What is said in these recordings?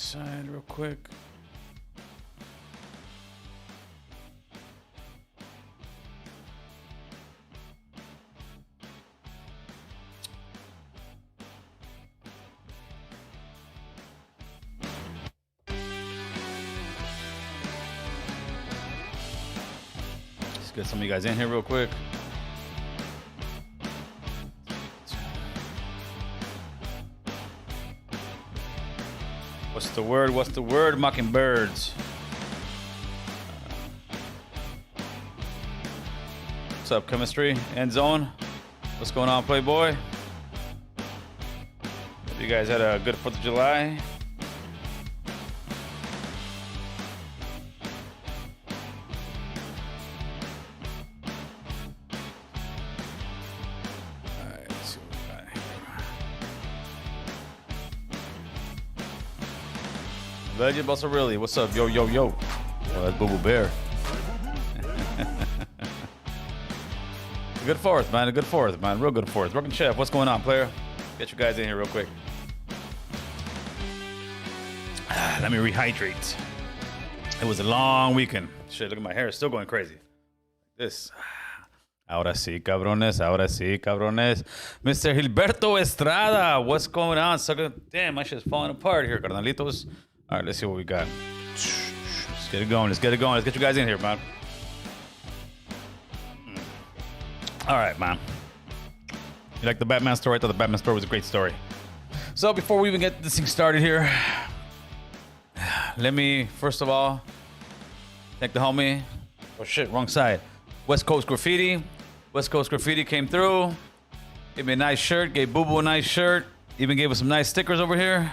side real quick. Let's get some of you guys in here real quick. What's the word? What's the word? Mockingbirds. What's up, chemistry? End zone. What's going on, Playboy? Hope you guys had a good 4th of July. Legend Buster Really, what's up? Yo, yo, yo. Oh, that's Boo Boo Bear. A good 4th, man. A good 4th, man. Real good 4th. Rockin' Chef, what's going on, player? Get you guys in here real quick. Let me rehydrate. It was a long weekend. Shit, look at my hair. It's still going crazy. This. Ahora sí, cabrones. Ahora sí, cabrones. Mr. Gilberto Estrada, what's going on? Sucker? Damn, my shit's falling apart here, carnalitos. All right, let's see what we got. Let's get it going. Let's get it going. Let's get you guys in here, man. All right, man. You like the Batman story? I thought the Batman story was a great story. So before we even get this thing started here, let me, first of all, thank the homie. Oh, shit, wrong side. West Coast Graffiti. West Coast Graffiti came through. Gave me a nice shirt. Gave Boo Boo a nice shirt. Even gave us some nice stickers over here.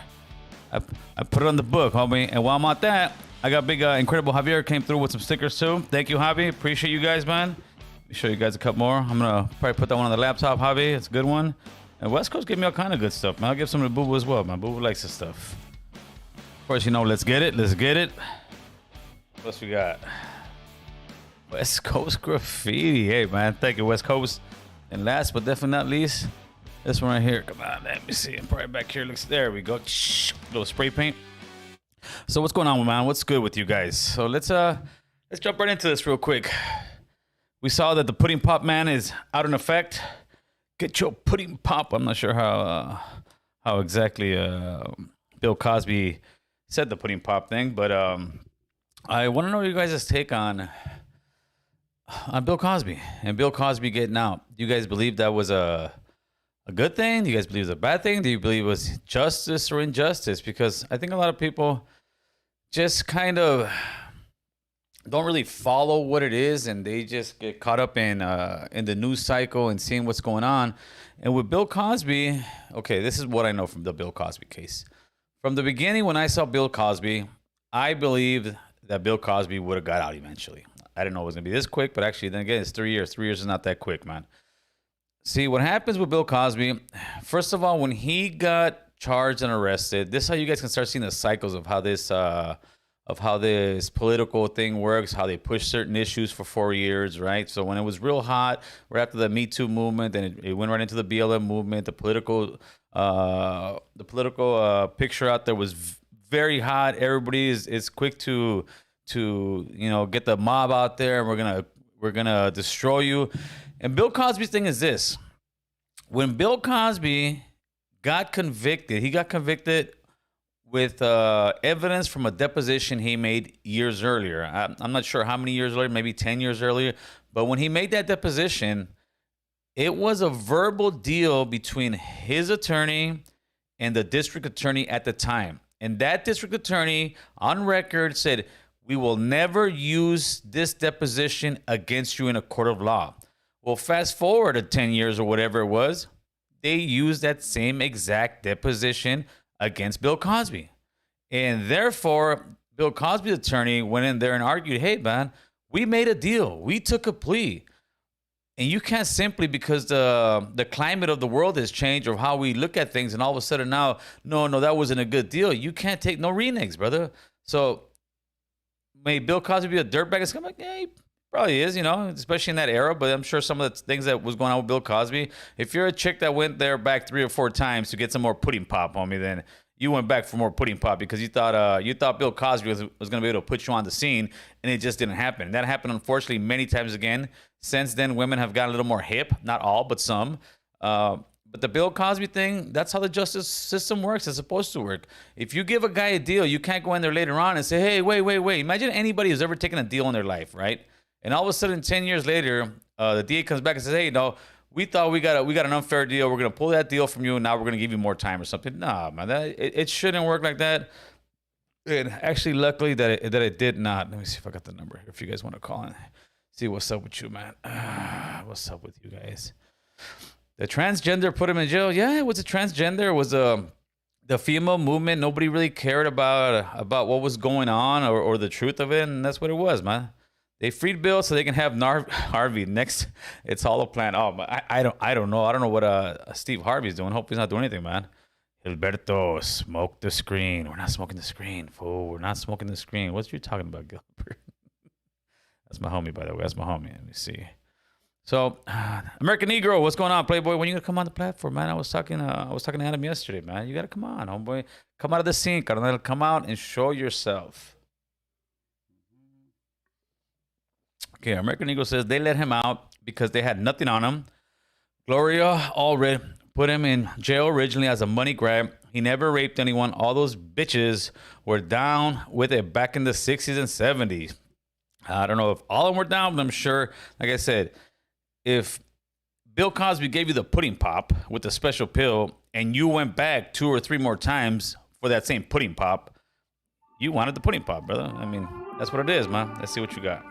I put it on the book, homie. And while I'm at that, I got big Incredible Javier came through with some stickers too. Thank you, Javi. Appreciate you guys, man. Let me show you guys a couple more. I'm gonna probably put that one on the laptop, Javi. It's a good one. And West Coast gave me all kind of good stuff, man. I'll give some to Boo Boo as well, man. Boo Boo likes this stuff. Of course, you know, let's get it. Let's get it. What else we got? West Coast Graffiti. Hey, man. Thank you, West Coast. And last but definitely not least, this one right here. Come on, let me see. I'm probably back here. Looks, there we go. Little spray paint. So what's going on, man? What's good with you guys? So let's jump right into this real quick. We saw that the pudding pop man is out in effect. Get your pudding pop. I'm not sure how exactly Bill Cosby said the pudding pop thing, but I want to know your guys' take on Bill Cosby and Bill Cosby getting out. Do you guys believe that was a good thing? Do you guys believe it was a bad thing? Do you believe it was justice or injustice? Because I think a lot of people just kind of don't really follow what it is, and they just get caught up in the news cycle and seeing what's going on. And with Bill Cosby, okay, this is what I know from the Bill Cosby case. From the beginning, when I saw Bill Cosby, I believed that Bill Cosby would have got out eventually. I didn't know it was going to be this quick, but actually, then again, it's 3 years. 3 years is not that quick, man. See, what happens with Bill Cosby, first of all, when he got charged and arrested, this is how you guys can start seeing the cycles of how this political thing works, how they push certain issues for 4 years, right? So when it was real hot, right after the Me Too movement, then it went right into the BLM movement. The political picture out there was very hot. Everybody is quick to get the mob out there, and we're gonna destroy you. And Bill Cosby's thing is this: when Bill Cosby got convicted, he got convicted with evidence from a deposition he made years earlier. I'm not sure how many years earlier, maybe 10 years earlier. But when he made that deposition, it was a verbal deal between his attorney and the district attorney at the time. And that district attorney on record said, "We will never use this deposition against you in a court of law." Well, fast forward to 10 years or whatever it was, they used that same exact deposition against Bill Cosby. And therefore, Bill Cosby's attorney went in there and argued, "Hey, man, we made a deal. We took a plea. And you can't simply, because the climate of the world has changed or how we look at things, and all of a sudden now, no, that wasn't a good deal. You can't take no reneges, brother." So may Bill Cosby be a dirtbag? It's kind of like, yeah, he probably is, especially in that era. But I'm sure some of the things that was going on with Bill Cosby, if you're a chick that went there back 3 or 4 times to get some more pudding pop on me, then you went back for more pudding pop because you thought Bill Cosby was going to be able to put you on the scene, and it just didn't happen. That happened, unfortunately, many times again. Since then, women have gotten a little more hip. Not all, but some. But the Bill Cosby thing, that's how the justice system works. It's supposed to work. If you give a guy a deal, you can't go in there later on and say, hey, wait. Imagine anybody who's ever taken a deal in their life, right? And all of a sudden, 10 years later, the DA comes back and says, hey, no, we thought we got an unfair deal. We're going to pull that deal from you, and now we're going to give you more time or something. Nah, man, it shouldn't work like that. And actually, luckily that it did not. Let me see if I got the number here if you guys want to call in. See what's up with you, man. What's up with you guys? The transgender put him in jail. Yeah, it was a transgender. It was the female movement. Nobody really cared about what was going on or the truth of it, and that's what it was, man. They freed Bill so they can have Harvey next. It's HOLO plan. Oh, I don't know. I don't know what Steve Harvey's doing. Hope he's not doing anything, man. Gilberto, smoke the screen. We're not smoking the screen, fool. We're not smoking the screen. What you talking about, Gilbert? That's my homie, by the way. That's my homie. Let me see. So, American Negro, what's going on, Playboy? When you gonna come on the platform, man? I was talking to Adam yesterday, man. You gotta come on, homeboy. Come out of the scene, carnal. Come out and show yourself. Okay, American Eagle says they let him out because they had nothing on him. Gloria Allred put him in jail originally as a money grab. He never raped anyone. All those bitches were down with it back in the 60s and 70s. I don't know if all of them were down, but I'm sure, like I said, if Bill Cosby gave you the pudding pop with the special pill and you went back 2 or 3 more times for that same pudding pop, you wanted the pudding pop, brother. I mean, that's what it is, man. Let's see what you got.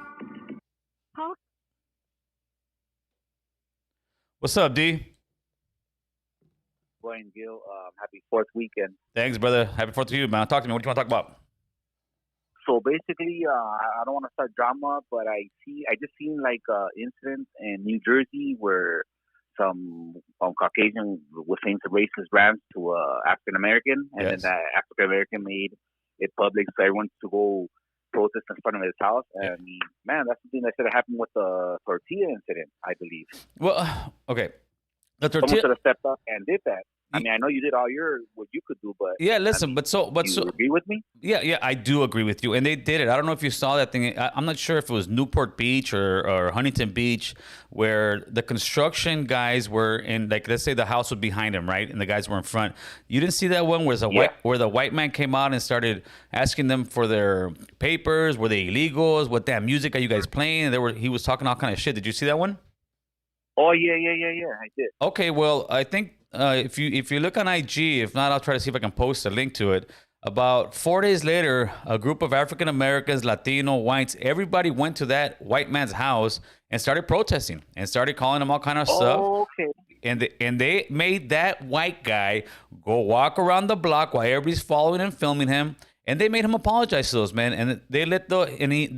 What's up, D? Boy and Gil, happy 4th weekend. Thanks, brother. Happy 4th to you, man. Talk to me. What do you want to talk about? So basically, I don't want to start drama, but I just seen like incidents in New Jersey where some Caucasian was saying some racist rants to African American, and then that African American made it public so everyone to go protest in front of his house. And I mean, man, that's something that should have happened with the Tortilla incident, I believe. Well, okay, the Tortilla someone should have stepped up and did that. I mean, I know you did all what you could do, but yeah, listen, I mean, but you agree with me? Yeah, I do agree with you, and they did it. I don't know if you saw that thing. I'm not sure if it was Newport Beach or Huntington Beach, where the construction guys were in, like, let's say the house was behind them, right, and the guys were in front. You didn't see that one where the white man came out and started asking them for their papers, were they illegals, what damn music are you guys playing? And he was talking all kind of shit. Did you see that one? Oh yeah, I did. Okay, well, I think if you look on IG, if not, I'll try to see if I can post a link to it. About 4 days later, a group of African Americans, Latino, whites, everybody went to that white man's house and started protesting and started calling him all kind of stuff. Okay. And they made that white guy go walk around the block while everybody's following and filming him. And they made him apologize to those men, and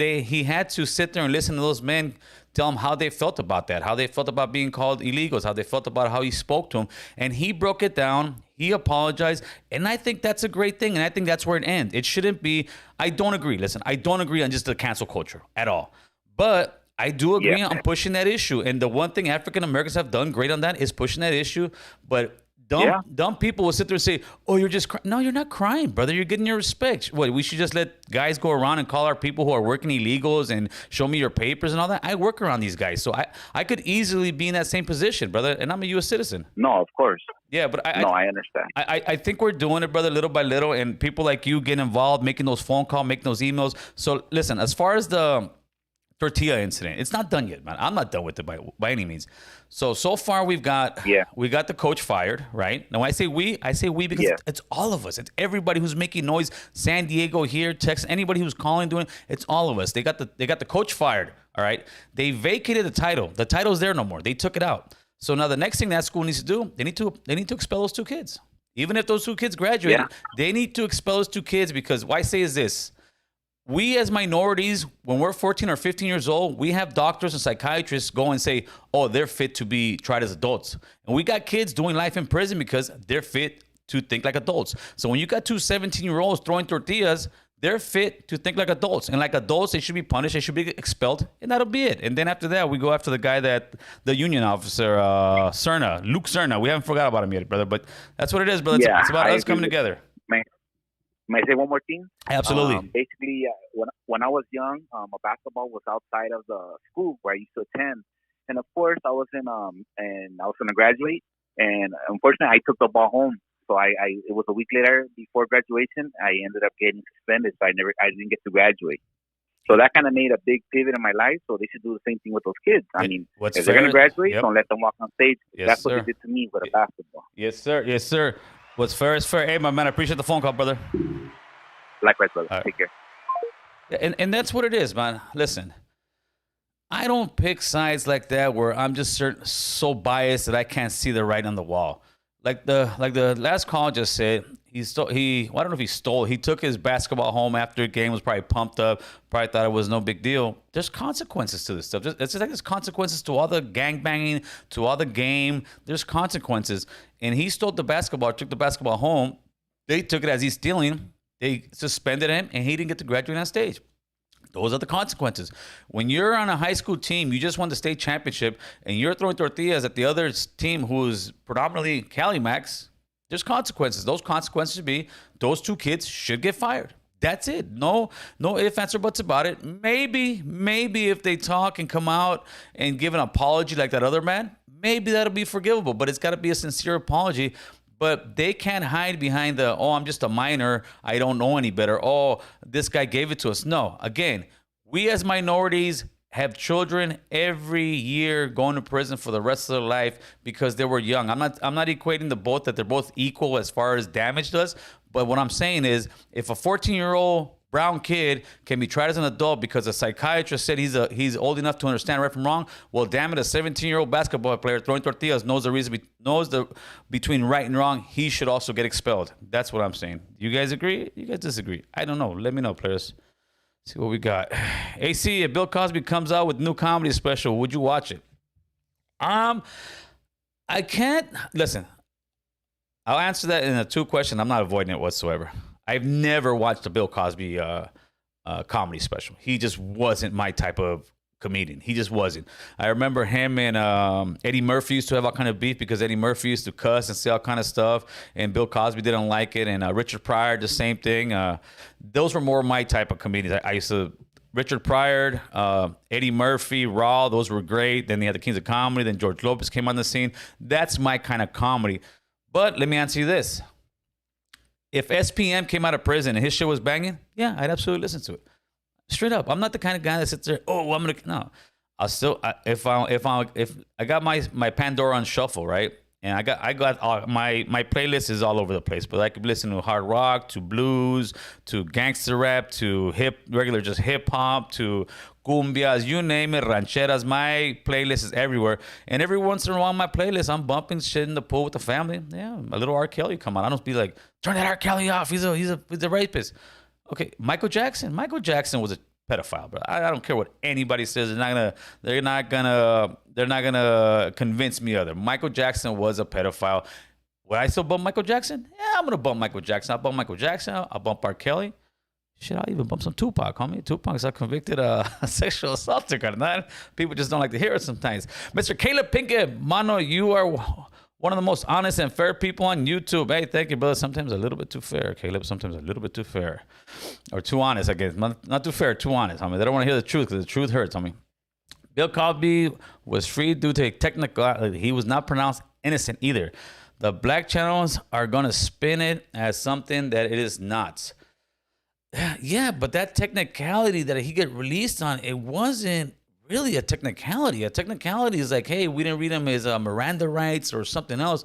he had to sit there and listen to those men tell him how they felt about that, how they felt about being called illegals, how they felt about how he spoke to him, and he broke it down. He apologized, and I think that's a great thing, and I think that's where it ends. It shouldn't be. I don't agree. Listen, I don't agree on just the cancel culture at all, but I do agree on pushing that issue. And the one thing African Americans have done great on that is pushing that issue, but. Dumb people will sit there and say, "Oh, you're just crying." No, you're not crying, brother. You're getting your respect. What, we should just let guys go around and call our people who are working illegals and show me your papers and all that? I work around these guys, so I could easily be in that same position, brother. And I'm a U.S. citizen. No, of course. Yeah, but I understand. I think we're doing it, brother, little by little, and people like you get involved, making those phone calls, making those emails. So listen, as far as the Tortilla incident, it's not done yet, man. I'm not done with it by any means. So far we got the coach fired, right? Now I say we because it's all of us. It's everybody who's making noise. San Diego here, Texas, anybody who's calling, doing it, it's all of us. They got the coach fired, all right? They vacated the title. The title's there no more. They took it out. So now the next thing that school needs to do, they need to expel those 2 kids. Even if those 2 kids graduate, they need to expel those 2 kids, because what I say is this. We as minorities, when we're 14 or 15 years old, we have doctors and psychiatrists go and say, oh, they're fit to be tried as adults. And we got kids doing life in prison because they're fit to think like adults. So when you got 2 17-year-olds throwing tortillas, they're fit to think like adults. And like adults, they should be punished. They should be expelled. And that'll be it. And then after that, we go after the guy the union officer, Luke Cerna. We haven't forgot about him yet, brother. But that's what it is, brother. It's about us coming together. Man, may I say one more thing? Absolutely. Basically, when I was young, basketball was outside of the school where I used to attend, and of course, I was and I was going to graduate, and unfortunately, I took the ball home. So it was a week later before graduation. I ended up getting suspended, so I didn't get to graduate. So that kind of made a big pivot in my life. So they should do the same thing with those kids. I mean, if they're going to graduate, don't let them walk on stage. Yes, That's sir. what they did to me with a basketball. Yes, sir. Yes, sir. What's fair is fair. Hey, my man, I appreciate the phone call, brother. Likewise, brother. Take care. And that's what it is, man. Listen, I don't pick sides like that where I'm just so biased that I can't see the writing on the wall. Like the last call just said, I don't know if he stole. He took his basketball home after the game, was probably pumped up, probably thought it was no big deal. There's consequences to this stuff. It's just like there's consequences to all the gangbanging, to all the game. There's consequences. And he stole the basketball, took the basketball home. They took it as he's stealing. They suspended him, and he didn't get to graduate on stage. Those are the consequences. When you're on a high school team, you just won the state championship, and you're throwing tortillas at the other team who's predominantly Cali Max, there's consequences. Those consequences should be those two kids should get fired. That's it. No ifs, ands, or buts about it. Maybe if they talk and come out and give an apology like that other man, maybe that'll be forgivable, but it's got to be a sincere apology. But they can't hide behind I'm just a minor, I don't know any better. Oh, this guy gave it to us. No, again, we as minorities have children every year going to prison for the rest of their life because they were young. I'm not equating the both that they're both equal as far as damage does. But what I'm saying is, if a 14-year-old brown kid can be tried as an adult because a psychiatrist said he's old enough to understand right from wrong, well, damn it, a 17-year-old basketball player throwing tortillas knows the between right and wrong. He should also get expelled. That's what I'm saying. You guys agree? You guys disagree? I don't know. Let me know, players. See what we got. AC, if Bill Cosby comes out with new comedy special, would you watch it? I can't. Listen, I'll answer that in a two question. I'm not avoiding it whatsoever. I've never watched a Bill Cosby comedy special. He just wasn't my type of comedian. He just wasn't. I remember him and Eddie Murphy used to have all kind of beef because Eddie Murphy used to cuss and say all kind of stuff, and Bill Cosby didn't like it, and Richard Pryor, the same thing. Those were more my type of comedians. I used to, Richard Pryor, Eddie Murphy, Raw, those were great. Then they had the Kings of Comedy. Then George Lopez came on the scene. That's my kind of comedy. But let me answer you this. If SPM came out of prison and his shit was banging, yeah, I'd absolutely listen to it. Straight up, I'm not the kind of guy that sits there. Oh, I'm gonna no. I'll still if I got my Pandora on shuffle, right, and I got my playlist is all over the place. But I could listen to hard rock, to blues, to gangster rap, to regular just hip hop, to cumbias, you name it, rancheras. My playlist is everywhere, and every once in a while, my playlist, I'm bumping shit in the pool with the family. Yeah, a little R. Kelly come on. I don't be like, turn that R. Kelly off. He's a rapist. Okay, Michael Jackson. Michael Jackson was a pedophile, bro. I don't care what anybody says. They're not gonna convince me other. Michael Jackson was a pedophile. Would I still bump Michael Jackson? Yeah, I'm gonna bump Michael Jackson. I'll bump Michael Jackson. I'll bump R. Kelly. Shit, I'll even bump some Tupac, homie. Tupac's a convicted sexual assaulter, carnal. People just don't like to hear it sometimes. Mr. Caleb Pinkett, mano, you are one of the most honest and fair people on YouTube. Hey, thank you, brother. Sometimes a little bit too fair, Caleb. Sometimes a little bit too fair. Or too honest, I guess. Not too fair, too honest, homie. They don't want to hear the truth because the truth hurts, homie. Bill Cosby was freed due to a technical... He was not pronounced innocent either. The black channels are going to spin it as something that it is not. Yeah, but that technicality that he get released on, it wasn't really a technicality. A technicality is like, hey, we didn't read him his Miranda rights or something else.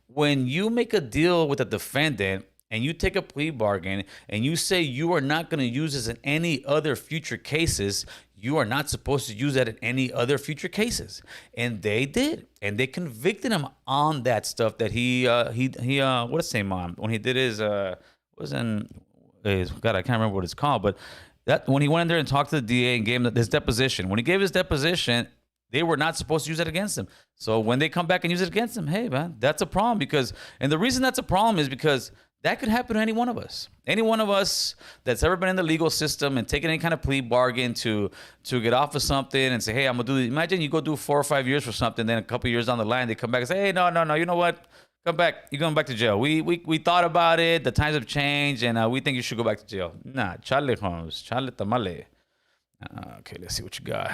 When you make a deal with a defendant and you take a plea bargain and you say you are not going to use this in any other future cases, you are not supposed to use that in any other future cases. And they did. And they convicted him on that stuff that he what's his name on? When he did his, God, I can't remember what it's called, but that when he went in there and talked to the DA and gave him his deposition, when he gave his deposition, they were not supposed to use that against him. So when they come back and use it against him, hey, man, that's a problem and the reason that's a problem is because that could happen to any one of us. Any one of us that's ever been in the legal system and taken any kind of plea bargain to get off of something and say, hey, I'm going to do this. Imagine you go do 4 or 5 years for something, then a couple of years down the line, they come back and say, hey, no, you know what? come back. You're going back to jail. We thought about it. The times have changed, and we think you should go back to jail. Nah, chale, Holmes. Chale tamale. Okay, let's see what you got.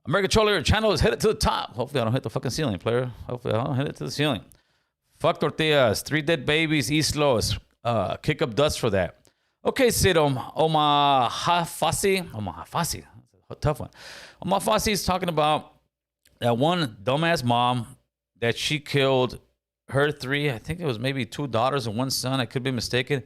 American Cholo, your channel is headed to the top. Hopefully, I don't hit the fucking ceiling, player. Hopefully, I don't hit it to the ceiling. Fuck tortillas. 3 dead babies. East Los. Kick up dust for that. Okay, Sid. Oma Hafasi. That's a tough one. Oma Hafasi is talking about that one dumbass mom that she killed her 3, I think it was maybe 2 daughters and 1 son. I could be mistaken.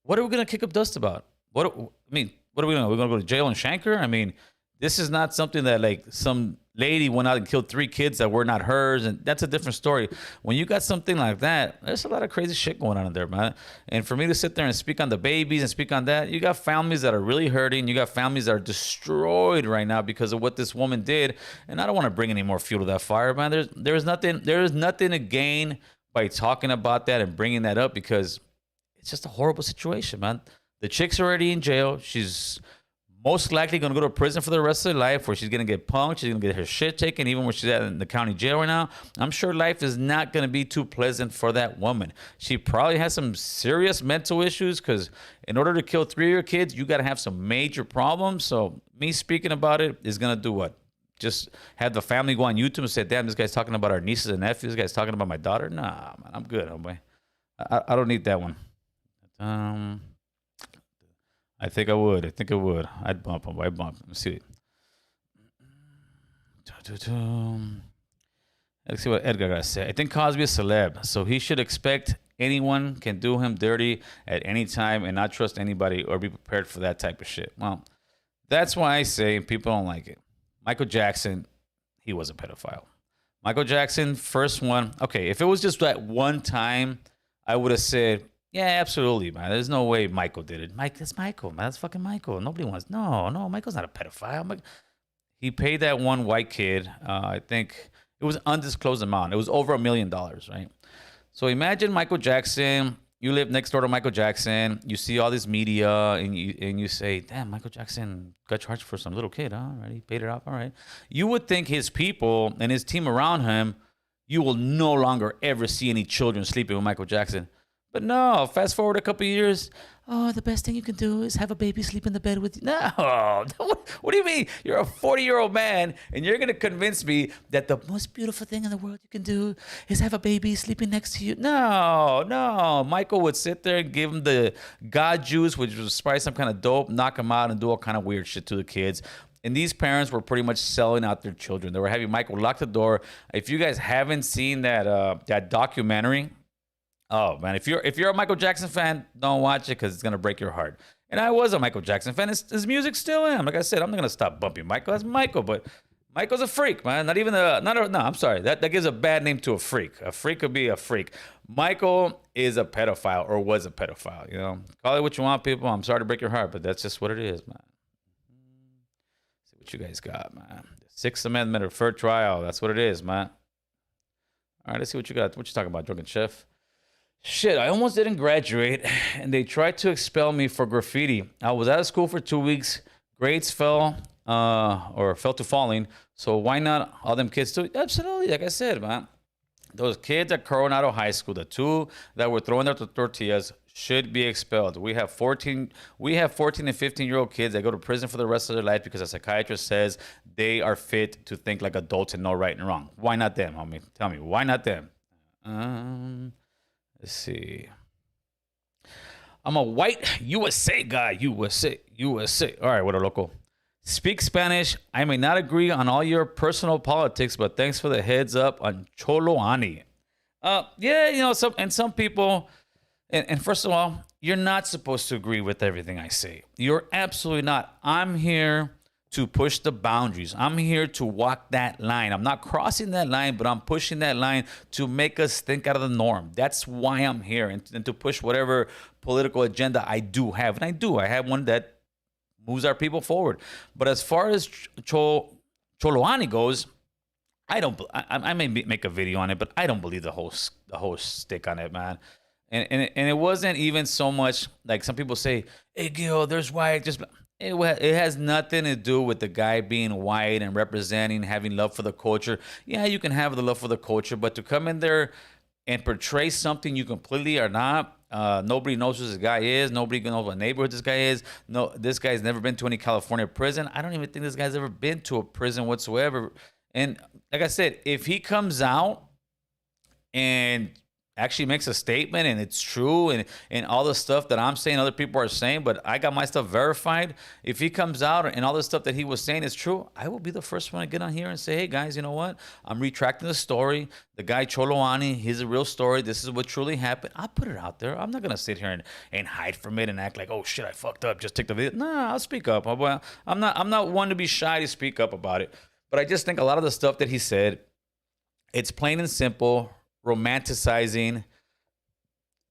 What are we going to kick up dust about? What are we doing? Are we going to go to jail and shank her? I mean, this is not something that like some lady went out and killed 3 kids that were not hers. And that's a different story. When you got something like that, there's a lot of crazy shit going on in there, man. And for me to sit there and speak on the babies and speak on that, you got families that are really hurting. You got families that are destroyed right now because of what this woman did. And I don't want to bring any more fuel to that fire, man. There is nothing to gain by talking about that and bringing that up because it's just a horrible situation, man. The chick's already in jail. She's most likely going to go to prison for the rest of her life where she's going to get punked. She's going to get her shit taken, even when she's at in the county jail right now. I'm sure life is not going to be too pleasant for that woman. She probably has some serious mental issues because in order to kill 3 of your kids, you got to have some major problems. So me speaking about it is going to do what? Just have the family go on YouTube and say, damn, this guy's talking about our nieces and nephews. This guy's talking about my daughter. Nah, man, I'm good, homeboy. I don't need that one. I think I would. I'd bump him. I'd bump him. Let's see. Let's see what Edgar got to say. I think Cosby is celeb, so he should expect anyone can do him dirty at any time and not trust anybody or be prepared for that type of shit. Well, that's why I say people don't like it. Michael Jackson, he was a pedophile. Michael Jackson, first one. Okay, if it was just that one time, I would have said, yeah, absolutely, man. There's no way Michael did it. That's Michael, man. That's fucking Michael. Nobody wants. No, Michael's not a pedophile. He paid that one white kid. I think it was an undisclosed amount. It was over $1 million, right? So imagine Michael Jackson. You live next door to Michael Jackson. You see all this media, and you say, damn, Michael Jackson got charged for some little kid. All right, he paid it off. All right. You would think his people and his team around him, you will no longer ever see any children sleeping with Michael Jackson. But no, fast forward a couple of years. Oh, the best thing you can do is have a baby sleep in the bed with you. No, what do you mean? You're a 40-year-old man, and you're going to convince me that the most beautiful thing in the world you can do is have a baby sleeping next to you. No. Michael would sit there and give him the God juice, which was probably some kind of dope, knock him out and do all kind of weird shit to the kids. And these parents were pretty much selling out their children. They were having Michael lock the door. If you guys haven't seen that documentary, oh man, if you're a Michael Jackson fan, don't watch it because it's gonna break your heart. And I was a Michael Jackson fan. His music still am. Like I said, I'm not gonna stop bumping Michael. That's Michael, but Michael's a freak, man. I'm sorry. That gives a bad name to a freak. A freak could be a freak. Michael is a pedophile or was a pedophile. You know, call it what you want, people. I'm sorry to break your heart, but that's just what it is, man. See what you guys got, man. The Sixth Amendment or fair trial. That's what it is, man. All right, let's see what you got. What you talking about, Drunken Chef? Shit, I almost didn't graduate, and they tried to expel me for graffiti. I was out of school for 2 weeks. Grades fell to falling. So why not all them kids too? Absolutely, like I said, man. Those kids at Coronado High School, the 2 that were throwing their tortillas, should be expelled. We have 14 and 15-year-old kids that go to prison for the rest of their life because a psychiatrist says they are fit to think like adults and know right and wrong. Why not them, homie? Tell me, why not them? Let's see. I'm a white USA guy. USA. All right, what a local. Speak Spanish. I may not agree on all your personal politics, but thanks for the heads up on Cholo Ani. Yeah, you know, some people, and first of all, you're not supposed to agree with everything I say. You're absolutely not. I'm here to push the boundaries. I'm here to walk that line. I'm not crossing that line, but I'm pushing that line to make us think out of the norm. That's why I'm here, and to push whatever political agenda I do have. And I have one that moves our people forward. But as far as Choloani goes, I may make a video on it, but I don't believe the whole stick on it, man. And it wasn't even so much like some people say, hey, Gil, there's white, just... It has nothing to do with the guy being white and representing, having love for the culture. Yeah, you can have the love for the culture, but to come in there and portray something you completely are not. Nobody knows who this guy is. Nobody knows what neighborhood this guy is. No, this guy's never been to any California prison. I don't even think this guy's ever been to a prison whatsoever. And like I said, if he comes out and actually makes a statement and it's true and all the stuff that I'm saying other people are saying, but I got my stuff verified. If he comes out and all the stuff that he was saying is true, I will be the first one to get on here and say, hey guys, you know what? I'm retracting the story. The guy CHOLO, he's a real story. This is what truly happened. I'll put it out there. I'm not gonna sit here and hide from it and act like, oh shit, I fucked up. Just take the video. Nah, I'll speak up. I'm not one to be shy to speak up about it. But I just think a lot of the stuff that he said, it's plain and simple romanticizing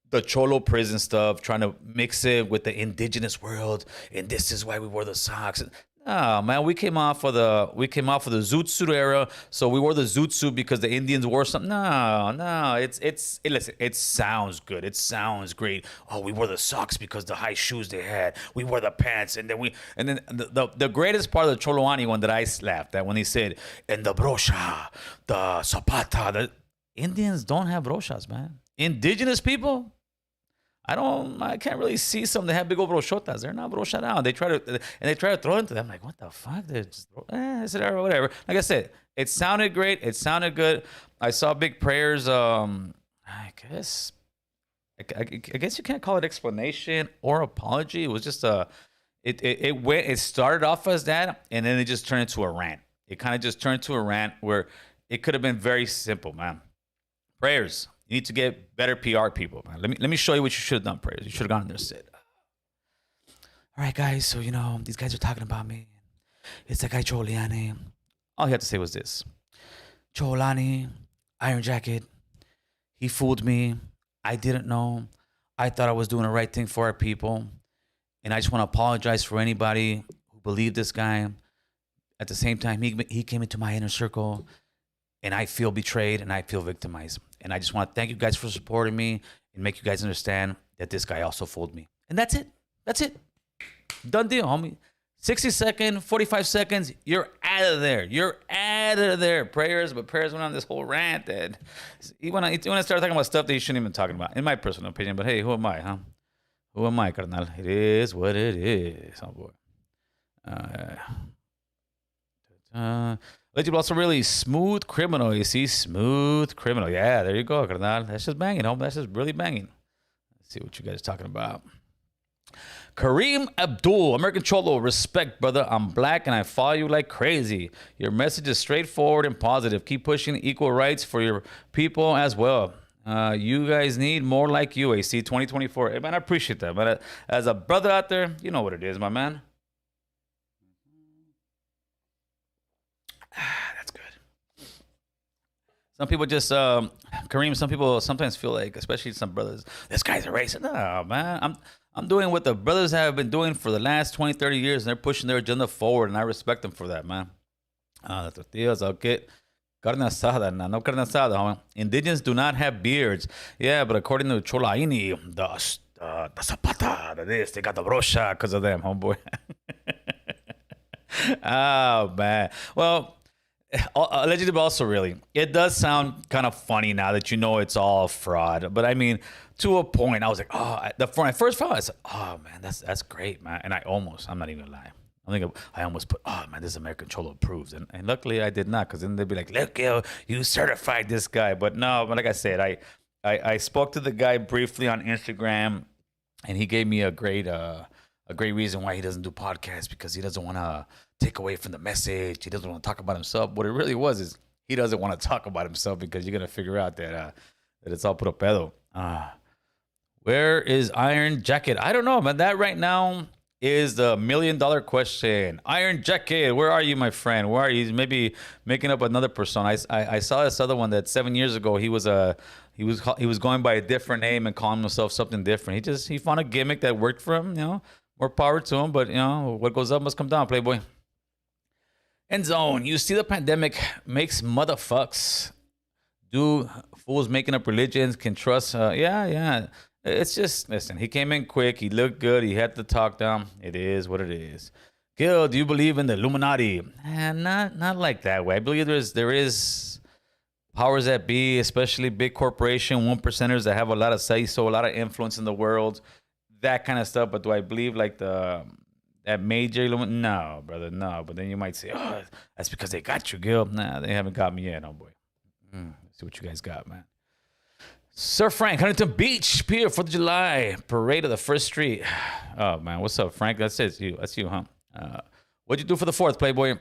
the Cholo prison stuff, trying to mix it with the indigenous world, and this is why we wore the socks. Oh man, we came off of the zoot suit era, so we wore the zoot suit because the Indians wore something. No, listen, it sounds good, it sounds great. Oh, we wore the socks because the high shoes they had. We wore the pants, and then the greatest part of the Choloani one that I laughed at when he said, "And the brocha, the zapata." The Indians don't have brochas, man. Indigenous people, I can't really see some that have big old brochotas. They're not brocha now. They try to throw it into them. I'm like, what the fuck? They're just, whatever. Like I said, it sounded great. It sounded good. I saw big prayers. I guess you can't call it explanation or apology. It was just it started off as that, and then it just turned into a rant. It kind of just turned to a rant where it could have been very simple, man. Prayers. You need to get better PR people, man. Let me show you what you should have done, Prayers. You should have gone in there and said, all right, guys, so, these guys are talking about me. It's that guy Cholani. All he had to say was this. Cholani, Iron Jacket, he fooled me. I didn't know. I thought I was doing the right thing for our people. And I just want to apologize for anybody who believed this guy. At the same time, he came into my inner circle, and I feel betrayed and I feel victimized. And I just want to thank you guys for supporting me and make you guys understand that this guy also fooled me. And that's it. That's it. Done deal, homie. 60 seconds, 45 seconds, you're out of there. You're out of there. Prayers went on this whole rant that he went to start talking about stuff that he shouldn't even be talking about, in my personal opinion. But hey, who am I, huh? Who am I, carnal? It is what it is, oh boy. Legible also really smooth criminal. You see, smooth criminal. Yeah, there you go, carnal. That's just banging, homie. That's just really banging. Let's see what you guys are talking about. Kareem Abdul, American Cholo, respect, brother. I'm black and I follow you like crazy. Your message is straightforward and positive. Keep pushing equal rights for your people as well. You guys need more like you, AC 2024. Hey, man, I appreciate that. But as a brother out there, you know what it is, my man. That's good. Some people just, Kareem, some people sometimes feel like, especially some brothers, this guy's a racist. No, man. I'm doing what the brothers have been doing for the last 20, 30 years, and they're pushing their agenda forward, and I respect them for that, man. The tortillas, I'll get carne asada. No carne asada, homie. Indigenous do not have beards. Yeah, but according to Cholaini, the zapata, they got the brocha because of them, homeboy. Oh, man. Well, allegedly, but also really, it does sound kind of funny now that you know it's all fraud. But I mean, to a point, I was like, oh, when I first found it, I said, oh man, that's great, man. And I'm not even lying. I almost put, oh man, this is American Cholo approves. And luckily I did not, because then they'd be like, look, yo, you certified this guy. But no, but like I said, I spoke to the guy briefly on Instagram, and he gave me a great reason why he doesn't do podcasts, because he doesn't want to take away from the message. He doesn't want to talk about himself. What it really was is he doesn't want to talk about himself, because you're going to figure out that it's all puro pedo. Where is Iron Jacket? I don't know, man. That right now is the $1 million question. Iron Jacket, where are you, my friend? Where are you? He's maybe making up another persona. I saw this other one that 7 years ago he was going by a different name and calling himself something different. He found a gimmick that worked for him. More power to him. But what goes up must come down, Playboy. End zone. You see, the pandemic makes motherfucks do fools making up religions can trust. Yeah. It's just, listen, he came in quick. He looked good. He had the talk down. It is what it is. Gil, do you believe in the Illuminati? Not like that way. I believe there is powers that be, especially big corporation, one percenters that have a lot of say, so a lot of influence in the world, that kind of stuff. But do I believe like that major? No, brother, no. But then you might say, oh, that's because they got you, Gil. Nah, they haven't got me yet, oh boy. Let's see what you guys got, man. Sir Frank, Huntington Beach, Pier, 4th of July, Parade of the First Street. Oh, man, what's up, Frank? That's it. That's you, huh? What'd you do for the 4th, Playboy?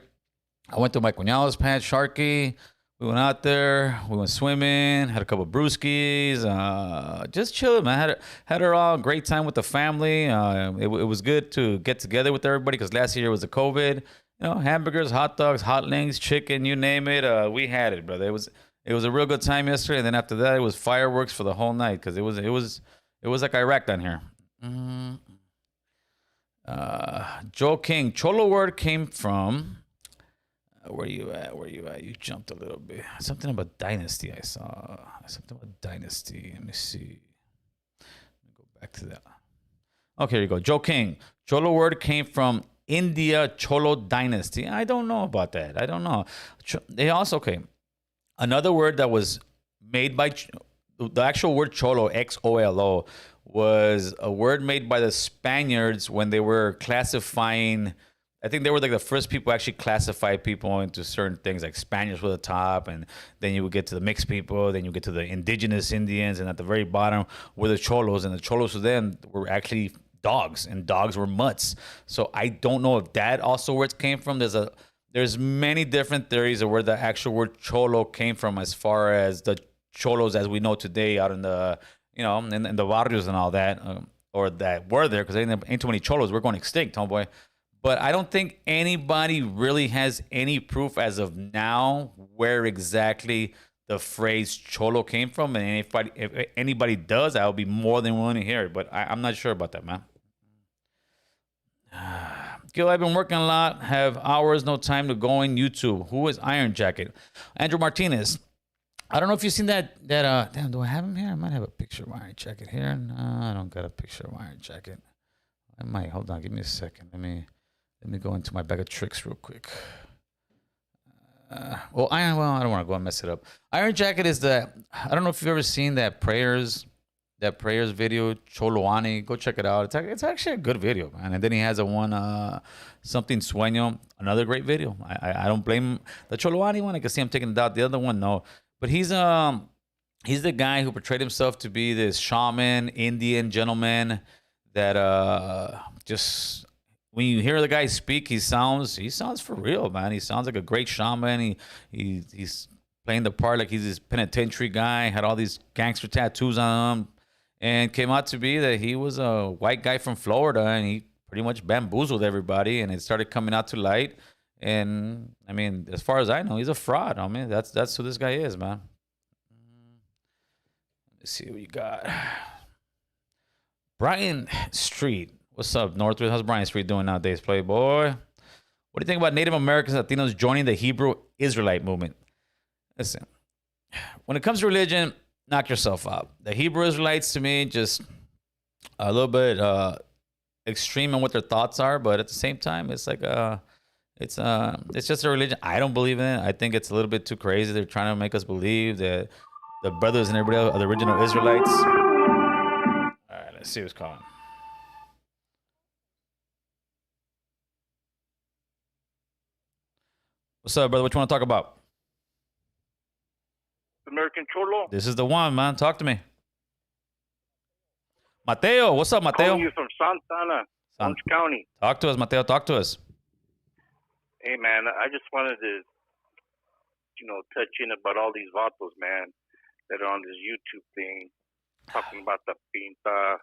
I went to my cuñado's pad, Sharky. We went out there. We went swimming. Had a couple of brewskis. Just chilling, man. Had a all great time with the family. It was good to get together with everybody because last year was the COVID. You know, hamburgers, hot dogs, hot links, chicken, you name it. We had it, brother. It was a real good time yesterday, and then after that, it was fireworks for the whole night because it was like Iraq down here. Joe King, Cholo word came from. Where you at? You jumped a little bit. Something about dynasty. I saw something about dynasty. Let me see. Let me go back to that. Okay, here you go. Joe King. Cholo word came from India Cholo dynasty. I don't know about that. I don't know. They also another word that was made by the actual word Cholo, XOLO, was a word made by the Spaniards when they were classifying. I think they were like the first people actually classify people into certain things, like Spaniards were the top, and then you would get to the mixed people, then you get to the indigenous Indians, and at the very bottom were the Cholos, and the Cholos to them were actually dogs, and dogs were mutts. So I don't know if that also where it came from. There's many different theories of where the actual word Cholo came from, as far as the Cholos as we know today out in the in the barrios and all that, or that were there, because ain't too many Cholos. We're going extinct, homeboy. But I don't think anybody really has any proof as of now where exactly the phrase Cholo came from. And if anybody does, I would be more than willing to hear it. But I'm not sure about that, man. Gil, I've been working a lot, have hours, no time to go on YouTube. Who is Iron Jacket? Andrew Martinez. I don't know if you've seen that. Damn, do I have him here? I might have a picture of Iron Jacket here. No, I don't got a picture of Iron Jacket. I might. Hold on. Give me a second. Let me go into my bag of tricks real quick. I don't want to go and mess it up. Iron Jacket is I don't know if you've ever seen that prayers video, Choloani. Go check it out. It's actually a good video, man. And then he has something Sueño, another great video. I don't blame the Choloani one. I can see him taking it out. The other one, no. But he's the guy who portrayed himself to be this shaman, Indian gentleman that just... When you hear the guy speak, he sounds for real, man. He sounds like a great shaman. He's playing the part like he's this penitentiary guy, had all these gangster tattoos on him, and came out to be that he was a white guy from Florida, and he pretty much bamboozled everybody, and it started coming out to light. And I mean, as far as I know, he's a fraud. I mean, that's who this guy is, man. Let's see what you got. Brian Street. What's up, Northwood? How's Brian Street doing nowadays, Playboy? What do you think about Native Americans, Latinos joining the Hebrew Israelite movement? Listen, when it comes to religion, knock yourself out. The Hebrew Israelites, to me, just a little bit extreme in what their thoughts are, but at the same time, it's like it's just a religion. I don't believe in it. I think it's a little bit too crazy. They're trying to make us believe that the brothers and everybody else are the original Israelites. All right, let's see who's calling. What's up, brother? What you want to talk about? American Cholo. This is the one, man. Talk to me. Mateo, what's up, Mateo? Calling you from Santa Ana, Orange County. Talk to us, Mateo. Talk to us. Hey, man, I just wanted to, touch in about all these vatos, man, that are on this YouTube thing, talking about the pinta,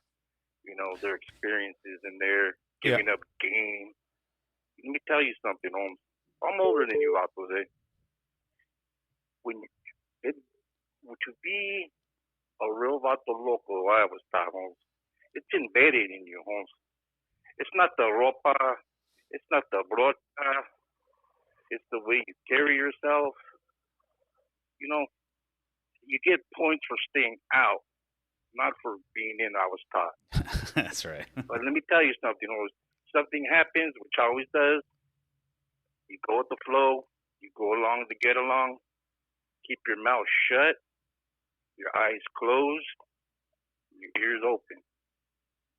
their experiences and their giving up game. Let me tell you something, Holmes. I'm older than you, vatos, eh? To be a real vato loco, I was taught, Holmes, it's embedded in you, Holmes. It's not the ropa, it's not the brocha, it's the way you carry yourself. You get points for staying out, not for being in, I was taught. That's right. But let me tell you something, Holmes. Something happens, which always does. You go with the flow. You go along to get along. keep your mouth shut, your eyes closed, your ears open.